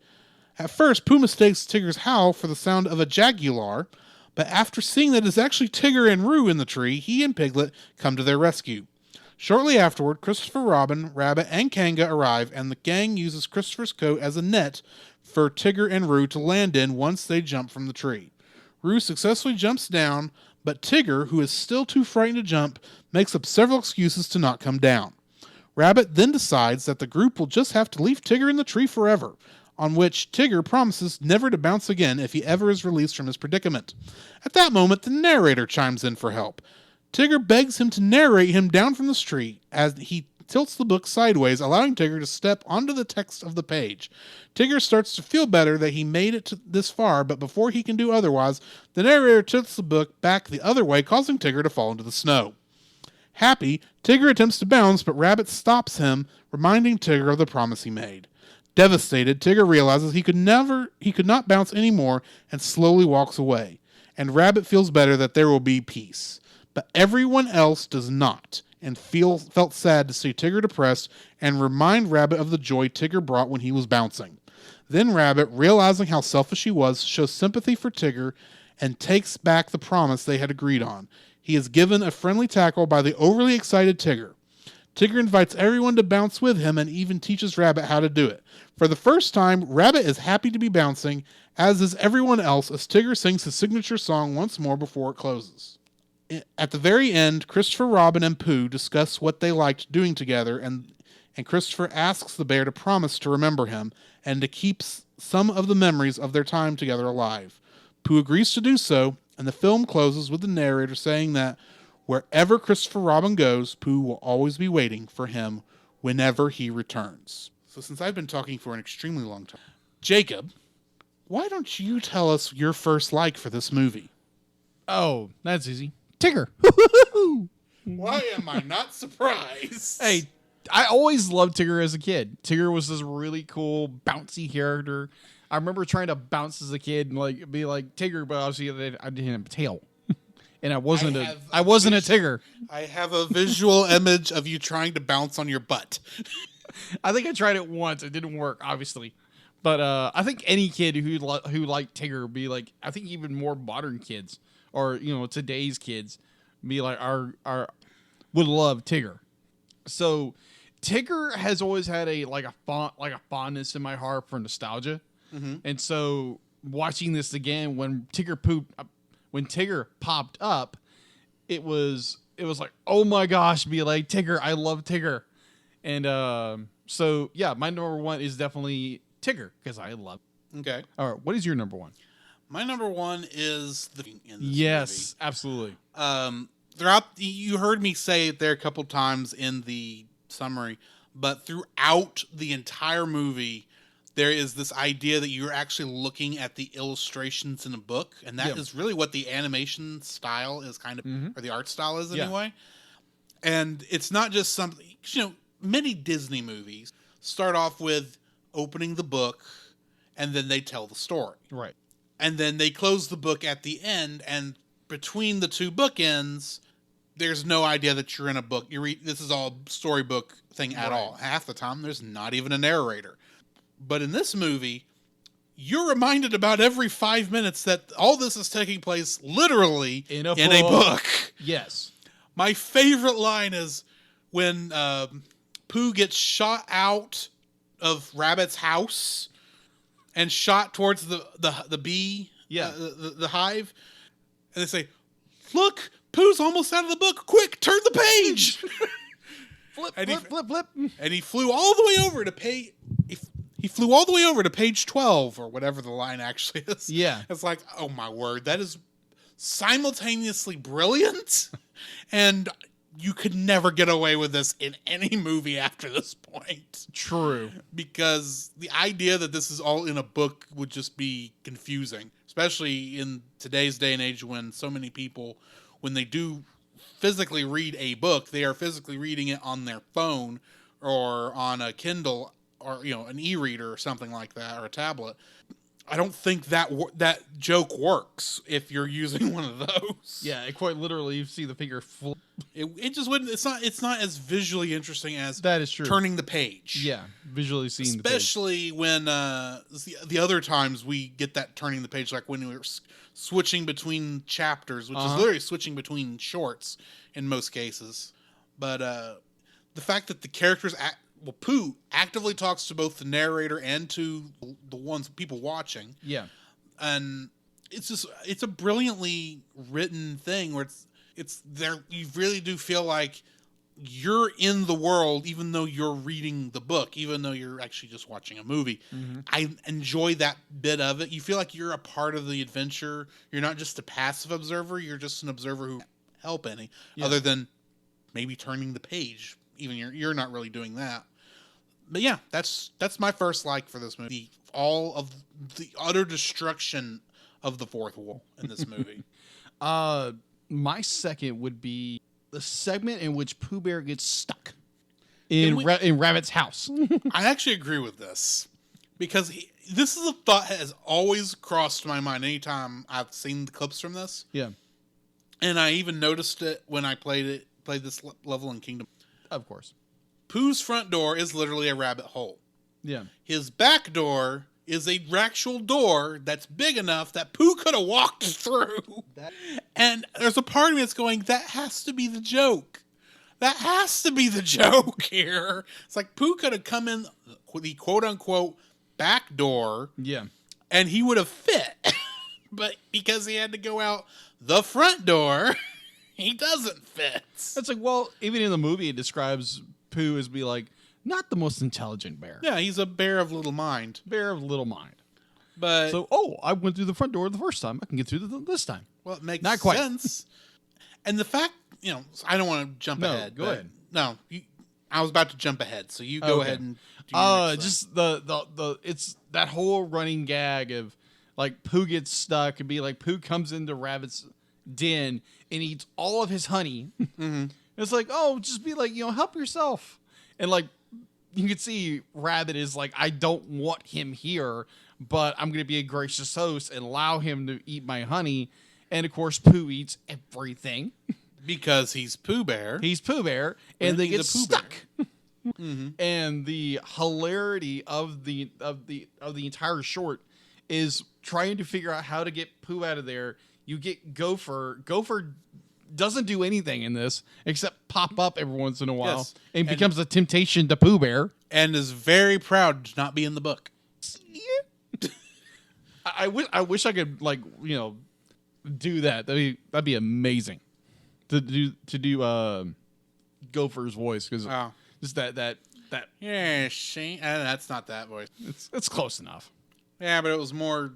At first, Pooh mistakes Tigger's howl for the sound of a jaguar, but after seeing that it's actually Tigger and Roo in the tree, he and Piglet come to their rescue. Shortly afterward, Christopher Robin, Rabbit, and Kanga arrive, and the gang uses Christopher's coat as a net for Tigger and Roo to land in once they jump from the tree. Roo successfully jumps down, but Tigger, who is still too frightened to jump, makes up several excuses to not come down. Rabbit then decides that the group will just have to leave Tigger in the tree forever, on which Tigger promises never to bounce again if he ever is released from his predicament. At that moment, the narrator chimes in for help. Tigger begs him to narrate him down from the tree as he tilts the book sideways, allowing Tigger to step onto the text of the page. Tigger starts to feel better that he made it this far, but before he can do otherwise, the narrator tilts the book back the other way, causing Tigger to fall into the snow. Happy, Tigger attempts to bounce, but Rabbit stops him, reminding Tigger of the promise he made. Devastated, Tigger realizes he could not bounce anymore and slowly walks away. And Rabbit feels better that there will be peace. But everyone else does not, and felt sad to see Tigger depressed and remind Rabbit of the joy Tigger brought when he was bouncing. Then Rabbit, realizing how selfish he was, shows sympathy for Tigger and takes back the promise they had agreed on. He is given a friendly tackle by the overly excited Tigger. Tigger invites everyone to bounce with him and even teaches Rabbit how to do it. For the first time, Rabbit is happy to be bouncing, as is everyone else, as Tigger sings his signature song once more before it closes. At the very end, Christopher Robin and Pooh discuss what they liked doing together, and Christopher asks the bear to promise to remember him and to keep some of the memories of their time together alive. Pooh agrees to do so, and the film closes with the narrator saying that wherever Christopher Robin goes, Pooh will always be waiting for him whenever he returns. So since I've been talking for an extremely long time, Jacob, why don't you tell us your first like for this movie? Oh, that's easy. Tigger. Why am I not surprised? Hey, I always loved Tigger as a kid. Tigger was this really cool, bouncy character. I remember trying to bounce as a kid and be like Tigger, but obviously I didn't have a tail. And I wasn't a Tigger. I have a visual image of you trying to bounce on your butt. I think I tried it once. It didn't work, obviously. But I think any kid who liked Tigger would be like, I think even more modern kids or today's kids be like would love Tigger. So Tigger has always had a fondness in my heart for nostalgia. Mm-hmm. And so watching this again when Tigger popped up, it was like, oh my gosh, be like Tigger, I love Tigger. And so yeah, my number one is definitely Tigger because I love it. Okay. All right, what is your number one? My number one is in this yes, movie. Absolutely. You heard me say it there a couple times in the summary, but throughout the entire movie, there is this idea that you're actually looking at the illustrations in a book, and that is really what the animation style is or the art style is anyway. And it's not just something, many Disney movies start off with opening the book and then they tell the story. Right. And then they close the book at the end, and between the two bookends, there's no idea that you're in a book. This is all storybook thing at all. Half the time, there's not even a narrator. But in this movie, you're reminded about every 5 minutes that all this is taking place literally in a book. Yes. My favorite line is when Pooh gets shot out of Rabbit's house and shot towards the bee, the hive, and they say, "Look, Pooh's almost out of the book. Quick, turn the page." Flip. And he flew all the way over to He flew all the way over to page 12 or whatever the line actually is. Yeah. It's like, oh my word, that is simultaneously brilliant, and you could never get away with this in any movie after this point. True. Because the idea that this is all in a book would just be confusing, especially in today's day and age when so many people, when they do physically read a book, they are physically reading it on their phone or on a Kindle or an e-reader or something like that, or a tablet. I don't think that joke works if you're using one of those. Yeah, quite literally, you see the figure flip. It just wouldn't. It's not as visually interesting as that is true. Turning the page. Yeah, visually seeing especially the page. When the other times we get that turning the page, like when we were switching between chapters, which is literally switching between shorts in most cases. But the fact that the characters Pooh actively talks to both the narrator and to the people watching. Yeah. And it's a brilliantly written thing where it's there. You really do feel like you're in the world, even though you're reading the book, even though you're actually just watching a movie. Mm-hmm. I enjoy that bit of it. You feel like you're a part of the adventure. You're not just a passive observer. You're just an observer who help any other than maybe turning the page. Even you're not really doing that. But yeah, that's my first like for this movie. All of the utter destruction of the fourth wall in this movie. My second would be the segment in which Pooh Bear gets stuck in Rabbit's house. I actually agree with this because this is a thought that has always crossed my mind anytime I've seen the clips from this. Yeah, and I even noticed it when I played this level in Kingdom. Of course. Pooh's front door is literally a rabbit hole. Yeah. His back door is a actual door that's big enough that Pooh could have walked through. And there's a part of me that's going, that has to be the joke. That has to be the joke here. It's like Pooh could have come in the quote-unquote back door. Yeah. And he would have fit. But because he had to go out the front door, he doesn't fit. It's like, well, even in the movie, it describes Pooh as be like, not the most intelligent bear. Yeah, he's a bear of little mind. Bear of little mind. But so, I went through the front door the first time. I can get through this time. Well, it makes not quite. sense. And the fact, I don't want to jump ahead. Go ahead. No, I was about to jump ahead, so you go ahead and do your next just the it's that whole running gag of like Pooh gets stuck and be like Pooh comes into Rabbit's den and eats all of his honey. Mm-hmm. It's like, just be like, help yourself. And like, you can see Rabbit is like, I don't want him here, but I'm going to be a gracious host and allow him to eat my honey. And of course, Pooh eats everything. Because he's Pooh Bear. He's Pooh Bear. And they get stuck. Mm-hmm. And the hilarity of the entire short is trying to figure out how to get Pooh out of there. You get Gopher. Gopher doesn't do anything in this except pop up every once in a while and becomes a temptation to Pooh Bear. And is very proud to not be in the book. Yeah. I wish I could do that. That'd be amazing to do Gopher's voice because just that yeah, that's not that voice. It's close enough. Yeah, but it was more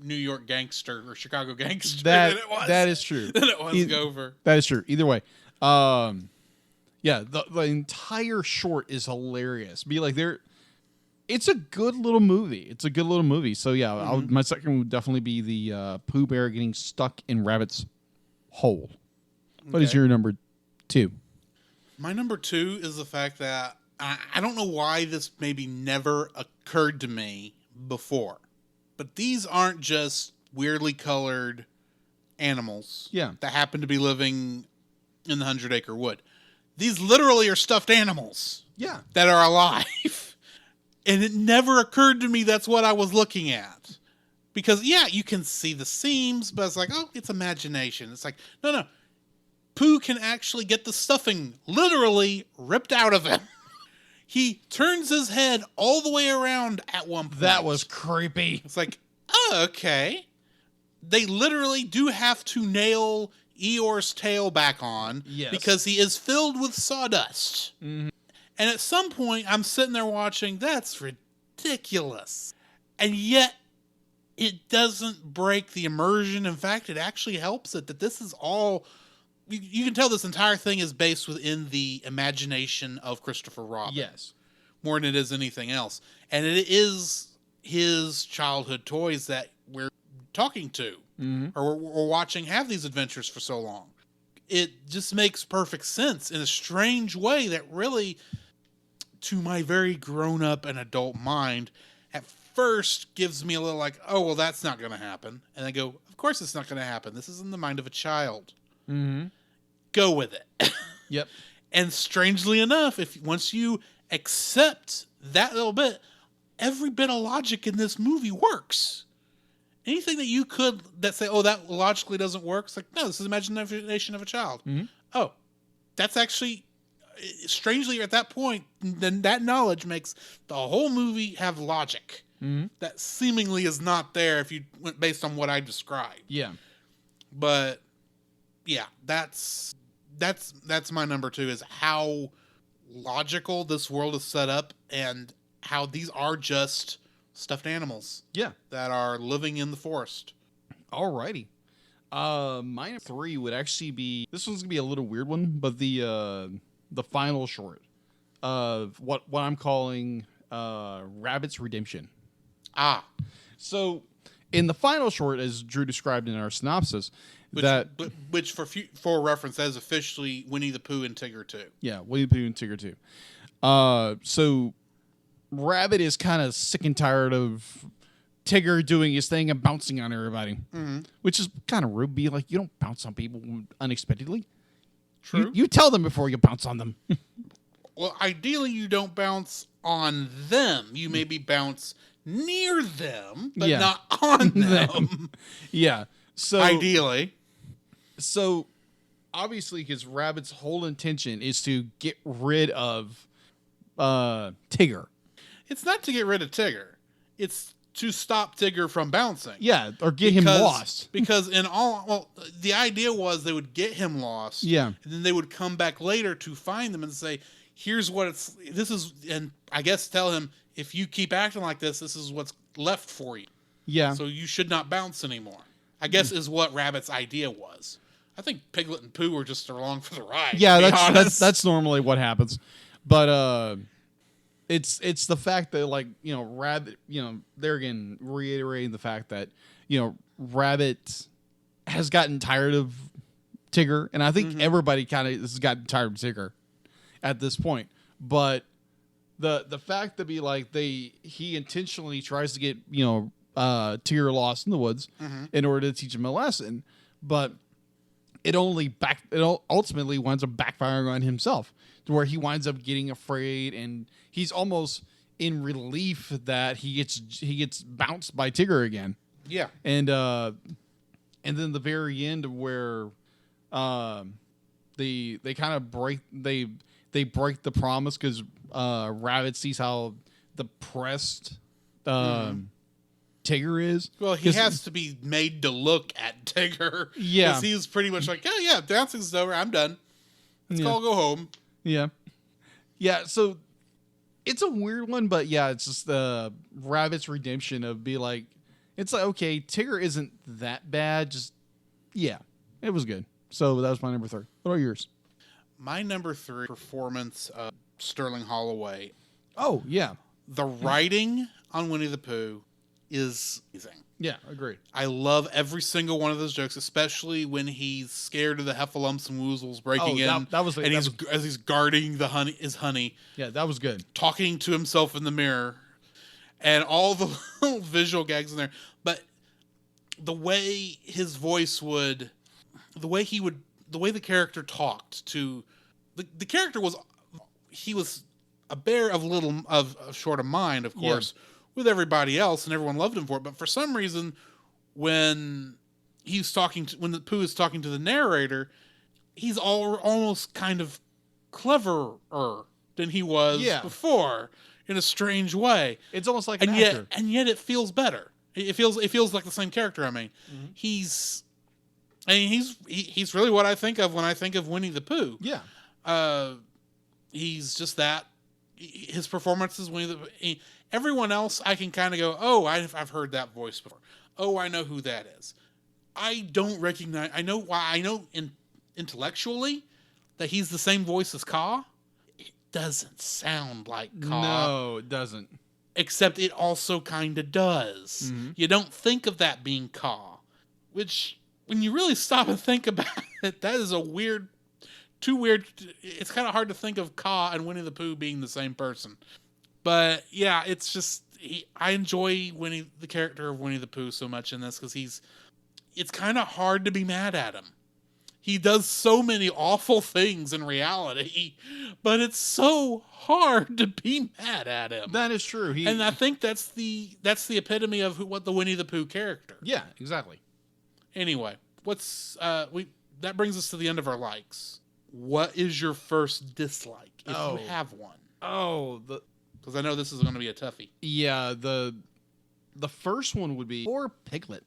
New York gangster or Chicago gangster than it was. That is true. Than it was Gopher. That is true. Either way. Yeah, the entire short is hilarious. Be like it's a good little movie. So yeah, my second would definitely be the Pooh Bear getting stuck in Rabbit's hole. What is your number 2? My number 2 is the fact that I don't know why this maybe never occurred to me before, but these aren't just weirdly colored animals that happen to be living in the 100-acre wood. These literally are stuffed animals that are alive. And it never occurred to me that's what I was looking at. Because, you can see the seams, but it's like, oh, it's imagination. It's like, no. Pooh can actually get the stuffing literally ripped out of him. He turns his head all the way around at one point. That was creepy. It's like, oh, okay. They literally do have to nail Eeyore's tail back on because he is filled with sawdust. Mm-hmm. And at some point, I'm sitting there watching, that's ridiculous. And yet, it doesn't break the immersion. In fact, it actually helps it that this is all... You can tell this entire thing is based within the imagination of Christopher Robin. Yes. More than it is anything else. And it is his childhood toys that we're talking to. Mm-hmm. Or we're watching have these adventures for so long. It just makes perfect sense in a strange way that really, to my very grown-up and adult mind, at first gives me a little like, oh, well, that's not going to happen. And I go, of course it's not going to happen. This is in the mind of a child. Mm-hmm. Go with it. Yep. And strangely enough, once you accept that little bit, every bit of logic in this movie works. Anything that say, oh, that logically doesn't work, it's like, no, this is imagination of a child. Mm-hmm. Oh, that's actually, strangely at that point, then that knowledge makes the whole movie have logic. Mm-hmm. That seemingly is not there if you went based on what I described. Yeah. But that's my number 2 is how logical this world is set up and how these are just stuffed animals. Yeah. That are living in the forest. Alrighty. My 3 would actually be, this one's gonna be a little weird one, but the final short of what I'm calling Rabbit's Redemption. So in the final short, as Drew described in our synopsis, which for reference, that is officially Winnie the Pooh and Tigger 2. Yeah, Winnie the Pooh and Tigger 2. So Rabbit is kind of sick and tired of Tigger doing his thing and bouncing on everybody, which is kind of rude. Be like, you don't bounce on people unexpectedly. True. You tell them before you bounce on them. Well, ideally, you don't bounce on them. You maybe bounce near them, but not on them. Yeah. So ideally. So obviously, because Rabbit's whole intention is to get rid of Tigger. It's not to get rid of Tigger. It's to stop Tigger from bouncing. Yeah, or get him lost. Because the idea was they would get him lost. Yeah. And then they would come back later to find them and say, here's what and I guess tell him, if you keep acting like this is what's left for you. Yeah. So you should not bounce anymore. I guess is what Rabbit's idea was. I think Piglet and Pooh were just along for the ride. Yeah, that's normally what happens. But it's the fact that, like, Rabbit, they're again reiterating the fact that, Rabbit has gotten tired of Tigger, and I think everybody kind of has gotten tired of Tigger at this point. But the fact that he intentionally tries to get Tigger lost in the woods in order to teach him a lesson, but it ultimately winds up backfiring on himself, to where he winds up getting afraid, and he's almost in relief that he gets bounced by Tigger again. Yeah. And then the very end of where they kind of break the promise, because Rabbit sees how depressed Tigger is. Well, he has to be made to look at Tigger. Yeah. Because he's pretty much like, oh yeah, dancing's over, I'm done. Let's all go home. Yeah. Yeah, so it's a weird one, but yeah, it's just the Rabbit's redemption of it's like, okay, Tigger isn't that bad, just, yeah, it was good. So that was my number 3. What are yours? My number 3 performance of Sterling Holloway. Oh, yeah. The writing on Winnie the Pooh is amazing. Yeah, agreed. I love every single one of those jokes, especially when he's scared of the Heffalumps and Woozels breaking in. As he's guarding his honey. Yeah, that was good. Talking to himself in the mirror, and all the little visual gags in there. But the way his voice would, the way the character talked to the character was a bear of short of mind, of course. Yeah. With everybody else, and everyone loved him for it. But for some reason, when when the Pooh is talking to the narrator, he's almost kind of cleverer than he was before, in a strange way. It's almost like an actor. And yet it feels better. It feels like the same character. I mean, he's really what I think of when I think of Winnie the Pooh. Yeah. He's just that. His performance is Winnie the Pooh. Everyone else, I can kind of go, oh, I've heard that voice before. Oh, I know who that is. I don't recognize. I know intellectually that he's the same voice as Ka. It doesn't sound like Ka. No, it doesn't. Except it also kind of does. Mm-hmm. You don't think of that being Ka, which when you really stop and think about it, that is too weird. It's kind of hard to think of Ka and Winnie the Pooh being the same person. But yeah, it's just I enjoy the character of Winnie the Pooh so much in this because it's kind of hard to be mad at him. He does so many awful things in reality, but it's so hard to be mad at him. That is true. And I think that's the epitome of what the Winnie the Pooh character. Yeah, exactly. Anyway, that brings us to the end of our likes. What is your first dislike if you have one? Because I know this is going to be a toughie. Yeah, the first one would be poor Piglet.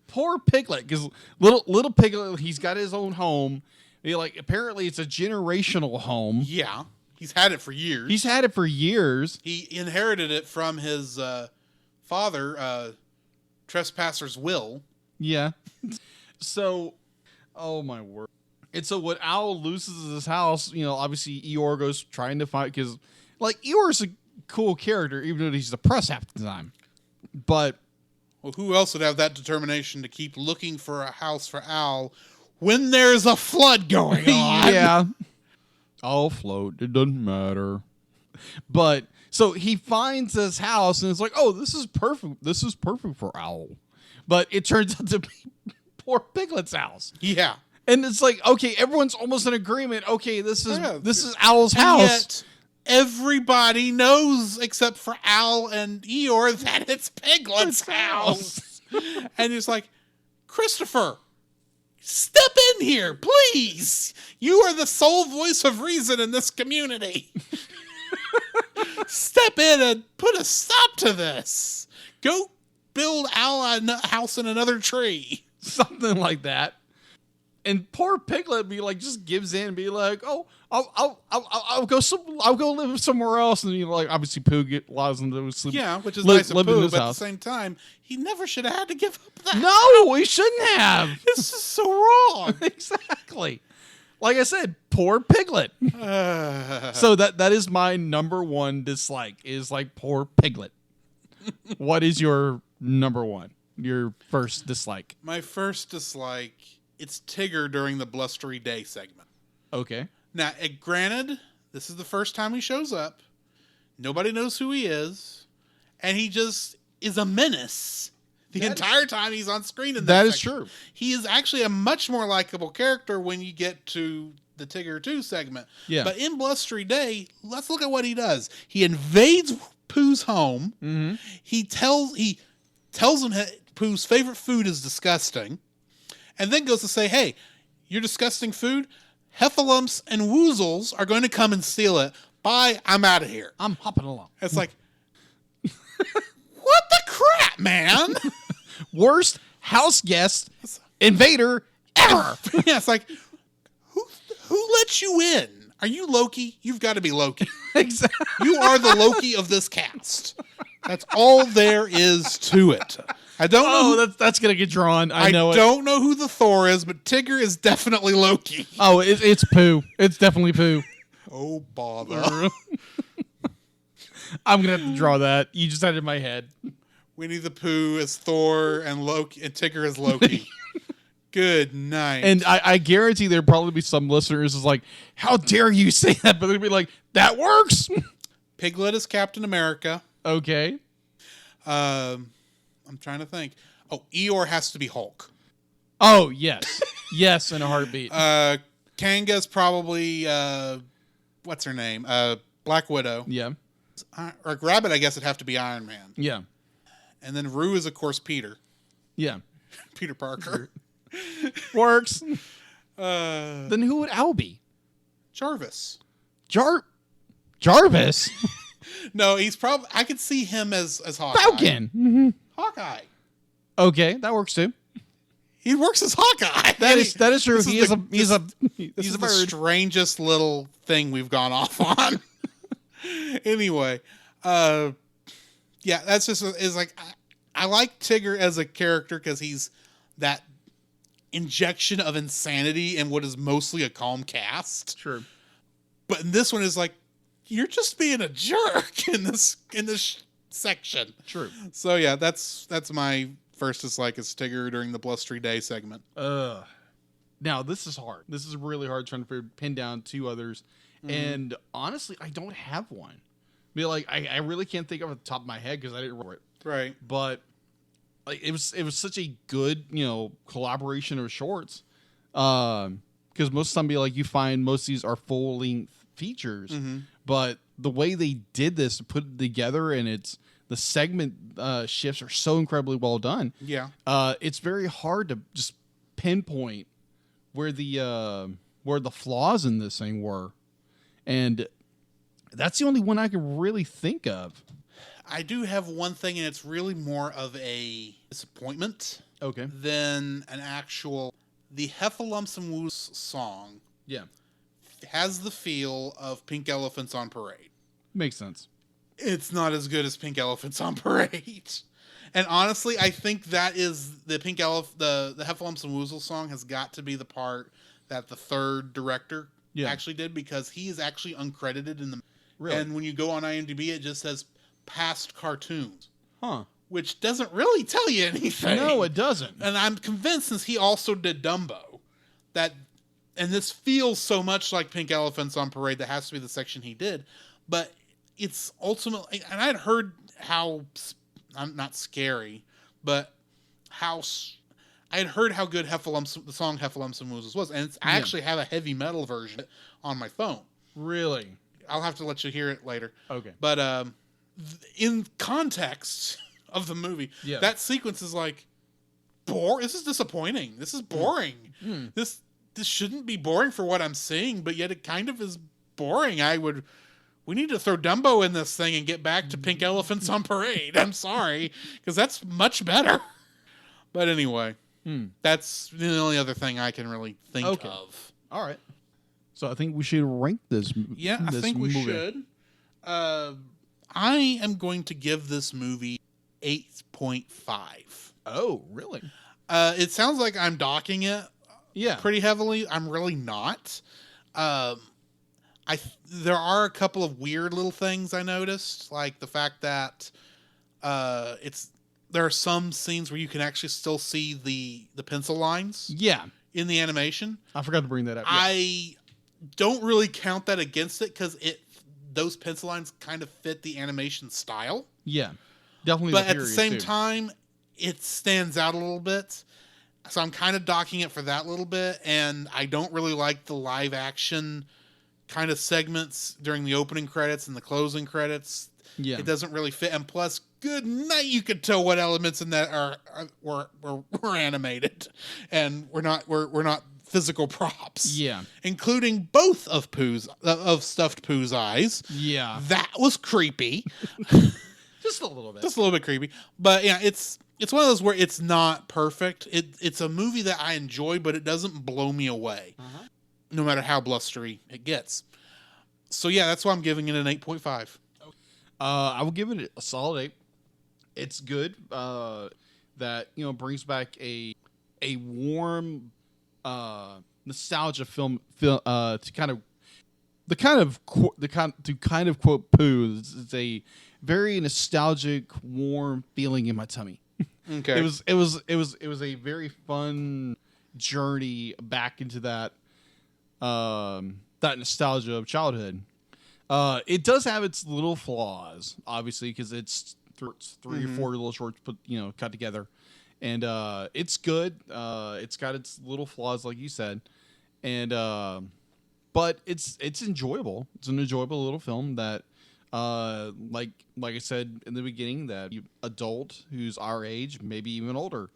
Poor Piglet, because little Piglet, he's got his own home. Apparently it's a generational home. Yeah, he's had it for years. He inherited it from his father, Trespasser's will. Yeah. So, oh my word. And so when Owl loses his house, obviously Eeyore goes trying to fight, because Eeyore's a cool character, even though he's depressed half the time. But who else would have that determination to keep looking for a house for Owl when there's a flood going on? Yeah. I'll float. It doesn't matter. But so he finds this house and it's like, oh, this is perfect. This is perfect for Owl. But it turns out to be poor Piglet's house. Yeah. And it's like, okay, everyone's almost in agreement. Okay, this is Owl's house. Yet everybody knows, except for Owl and Eeyore, that it's Piglet's house. And it's like, Christopher, step in here, please. You are the sole voice of reason in this community. Step in and put a stop to this. Go build Owl a house in another tree. Something like that. And poor Piglet just gives in and be like, oh, I'll go live somewhere else. And obviously Pooh allows him to sleep. Yeah, which is nice of Pooh, but house. At the same time, he never should have had to give up that. No, he shouldn't have. This is so wrong. Exactly. Like I said, poor Piglet. So that is my number one dislike, is poor Piglet. What is your number one? Your first dislike? My first dislike, it's Tigger during the Blustery Day segment. Okay. Now, granted, this is the first time he shows up. Nobody knows who he is. And he just is a menace the entire time he's on screen. That is true. He is actually a much more likable character when you get to the Tigger 2 segment. Yeah. But in Blustery Day, let's look at what he does. He invades Pooh's home. Mm-hmm. He tells him Pooh's favorite food is disgusting. And then goes to say, hey, your disgusting food, Heffalumps and Woozels are going to come and steal it. Bye, I'm out of here. I'm hopping along. It's like, what the crap, man? Worst house guest invader ever. Yeah, it's like, who let you in? Are you Loki? You've got to be Loki. Exactly. You are the Loki of this cast. That's all there is to it. I don't know. That's gonna get drawn. I know. I don't know who the Thor is, but Tigger is definitely Loki. Oh, it's Pooh. It's definitely Pooh. Oh bother! I'm gonna have to draw that. You just had it in my head. Winnie the Pooh as Thor and Loki and Tigger as Loki. Good night. And I guarantee there'll probably be some listeners is like, how dare you say that? But they'll be like, that works. Piglet is Captain America. Okay. I'm trying to think. Oh, Eeyore has to be Hulk. Oh, yes. Yes, in a heartbeat. Kanga's probably, what's her name? Black Widow. Yeah. Or Rabbit, I guess it'd have to be Iron Man. Yeah. And then Rue is, of course, Peter. Yeah. Peter Parker. Works. Then who would Al be? Jarvis. Jarvis? No, he's probably... I could see him as Hawkeye. Falcon. Mm-hmm. Hawkeye. Okay, that works too. He works as Hawkeye. That is true. He's a the bird. Strangest little thing we've gone off on. Anyway, yeah, that's just is like I like Tigger as a character because he's that injection of insanity in what is mostly a calm cast. Sure. But in this one is like you're just being a jerk in this section. True. So yeah, that's my first dislike is Tigger during the blustery day segment. Now this is hard. This is really hard trying to pin down two others. Mm-hmm. And honestly, I don't have one. I mean, like I really can't think of it off the top of my head because I didn't remember it. Right. But like it was such a good, collaboration of shorts. Because most of the time you find most of these are full length features. Mm-hmm. But the way they did this, put it together, and the segment shifts are so incredibly well done. Yeah. It's very hard to just pinpoint where the flaws in this thing were. And that's the only one I can really think of. I do have one thing, and it's really more of a disappointment than an actual... The Heffalumps and Woozels song has the feel of Pink Elephants on Parade. Makes sense. It's not as good as Pink Elephants on Parade. And honestly, I think that is the the Heffalumps and Woozels song has got to be the part that the third director actually did, because he is actually uncredited in the... Really? And when you go on IMDb, it just says past cartoons. Huh. Which doesn't really tell you anything. No, it doesn't. And I'm convinced, since he also did Dumbo, and this feels so much like Pink Elephants on Parade, that has to be the section he did. But it's ultimately... And I'd heard how... I'm not scary, but I had heard how good the song Heffalumps and Woozels was, and I actually have a heavy metal version on my phone. Really? I'll have to let you hear it later. Okay. But in context of the movie, that sequence is like, this is disappointing. This is boring. Mm. This shouldn't be boring for what I'm seeing, but yet it kind of is boring. We need to throw Dumbo in this thing and get back to Pink Elephants on Parade. I'm sorry, because that's much better. But anyway, that's the only other thing I can really think of. All right. So I think we should rank this. Yeah, I think we should. I am going to give this movie 8.5. Oh, really? It sounds like I'm docking it pretty heavily. I'm really not. There are a couple of weird little things I noticed, like the fact that there are some scenes where you can actually still see the pencil lines. Yeah. In the animation. I forgot to bring that up. Yeah. I don't really count that against it because those pencil lines kind of fit the animation style. Yeah. Definitely. But at the same time, it stands out a little bit. So I'm kind of docking it for that little bit, and I don't really like the live action kind of segments during the opening credits and the closing credits. Yeah. It doesn't really fit. And plus, good night, you could tell what elements in that were animated, and we're not physical props. Yeah. Including both of Stuffed Pooh's eyes. Yeah. That was creepy. Just a little bit. Just a little bit creepy. But yeah, it's one of those where it's not perfect. It's a movie that I enjoy, but it doesn't blow me away. Uh-huh. No matter how blustery it gets. So yeah, that's why I'm giving it an 8.5. I will give it a solid 8. It's good. That brings back a warm nostalgia film to kind of to kind of quote Pooh, it's a very nostalgic, warm feeling in my tummy. Okay. It was a very fun journey back into that that nostalgia of childhood. It does have its little flaws, obviously, because it's three or four little shorts cut together, and it's good. It's got its little flaws, like you said, and but it's enjoyable. It's an enjoyable little film that, like I said in the beginning, that adult who's our age, maybe even older,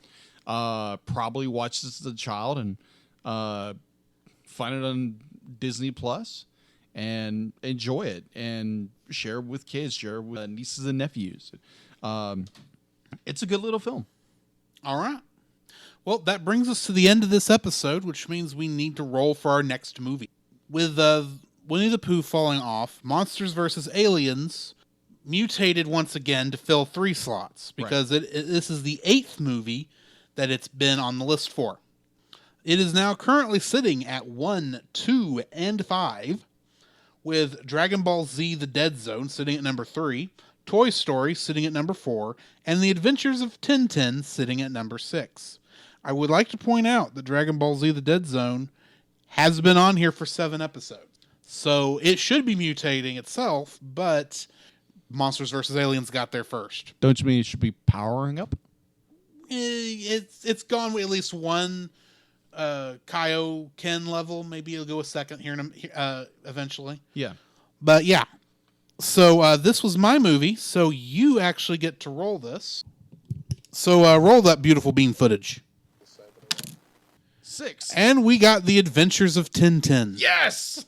probably watched this as a child and find it on Disney Plus and enjoy it and share it with kids, share it with nieces and nephews. It's a good little film. All right. Well, that brings us to the end of this episode, which means we need to roll for our next movie. With Winnie the Pooh falling off, Monsters vs. Aliens mutated once again to fill 3 slots because this is the 8th movie that it's been on the list for. It is now currently sitting at 1, 2, and 5, with Dragon Ball Z: The Dead Zone sitting at number 3, Toy Story sitting at number 4, and The Adventures of Tintin sitting at number 6. I would like to point out that Dragon Ball Z: The Dead Zone has been on here for 7 episodes. So it should be mutating itself, but Monsters vs. Aliens got there first. Don't you mean it should be powering up? It's gone with at least one Kaioken level. Maybe it'll go a second here eventually. Yeah. But yeah. So this was my movie, so you actually get to roll this. So roll that beautiful bean footage. 6. And we got The Adventures of Tintin. Yes!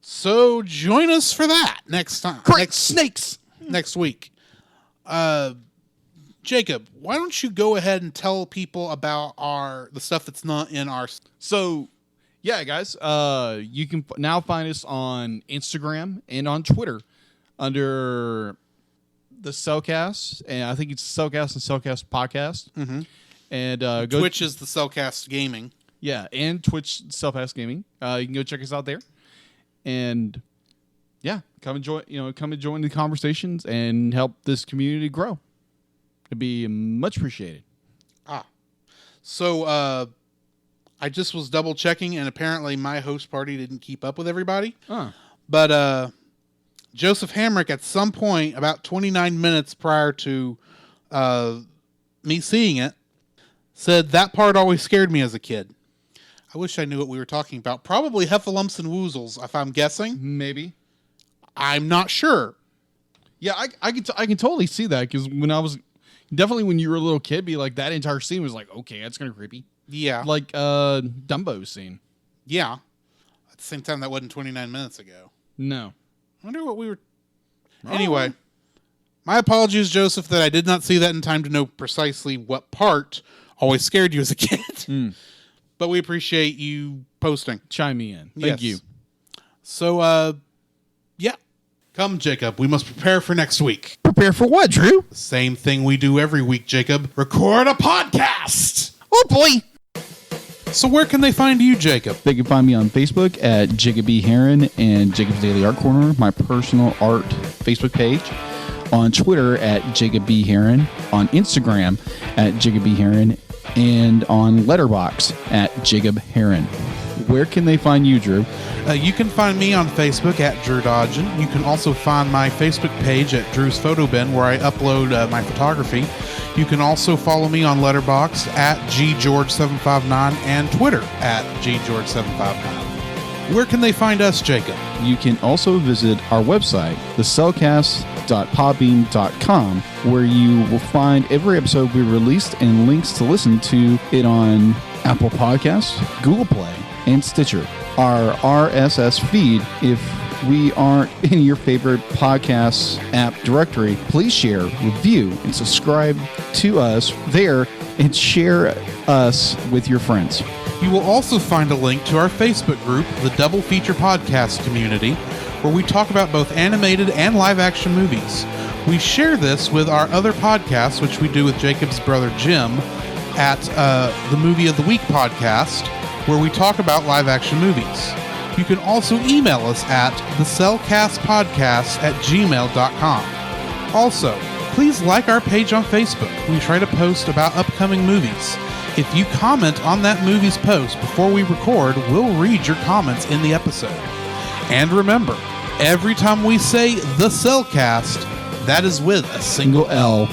So join us for that next time. Snakes! Next week. Jacob, why don't you go ahead and tell people about the stuff that's not in our... So, yeah, guys, you can now find us on Instagram and on Twitter under the Cellcast, and I think it's Cellcast and Cellcast Podcast. Mm-hmm. And Twitch is the Cellcast Gaming. Yeah, and Twitch Cellcast Gaming. You can go check us out there, and yeah, come and join the conversations and help this community grow. It'd be much appreciated. So I just was double checking, and apparently my host party didn't keep up with everybody. But Joseph Hamrick, at some point, about 29 minutes prior to me seeing it, said that part always scared me as a kid. I wish I knew what we were talking about. Probably Heffalumps and Woozels, if I'm guessing. Maybe. I'm not sure. Yeah, I can totally see that, because when you were a little kid, be like, that entire scene was like, okay, that's kind of creepy. Yeah. Like Dumbo's scene. Yeah. At the same time, that wasn't 29 minutes ago. No. I wonder what we were... Anyway, my apologies, Joseph, that I did not see that in time to know precisely what part always scared you as a kid. But we appreciate you posting. Chime me in. Thank you. So, yeah. Come, Jacob. We must prepare for next week. Prepare for what, Drew? The same thing we do every week, Jacob. Record a podcast. Oh, boy. So where can they find you, Jacob? They can find me on Facebook at Jacob B. Heron and Jacob's Daily Art Corner, my personal art Facebook page. On Twitter at Jacob B. Heron. On Instagram at Jacob B. Heron. And on Letterboxd at Jacob Heron. Where can they find you, Drew? You can find me on Facebook at Drew Dodgen. You can also find my Facebook page at Drew's Photo Bin, where I upload my photography. You can also follow me on Letterboxd at GGeorge759 and Twitter at GGeorge759. Where can they find us, Jacob? You can also visit our website, thecellcast.podbean.com, where you will find every episode we released and links to listen to it on Apple Podcasts, Google Play, and Stitcher. Our RSS feed, if we aren't in your favorite podcast app directory, please share, review, and subscribe to us there and share us with your friends. You will also find a link to our Facebook group, the Double Feature Podcast Community, where we talk about both animated and live-action movies. We share this with our other podcasts, which we do with Jacob's brother Jim, at the Movie of the Week podcast, where we talk about live-action movies. You can also email us at thecellcastpodcast@gmail.com. Also, please like our page on Facebook. We try to post about upcoming movies. If you comment on that movie's post before we record, we'll read your comments in the episode. And remember, every time we say the Cellcast, that is with a single L.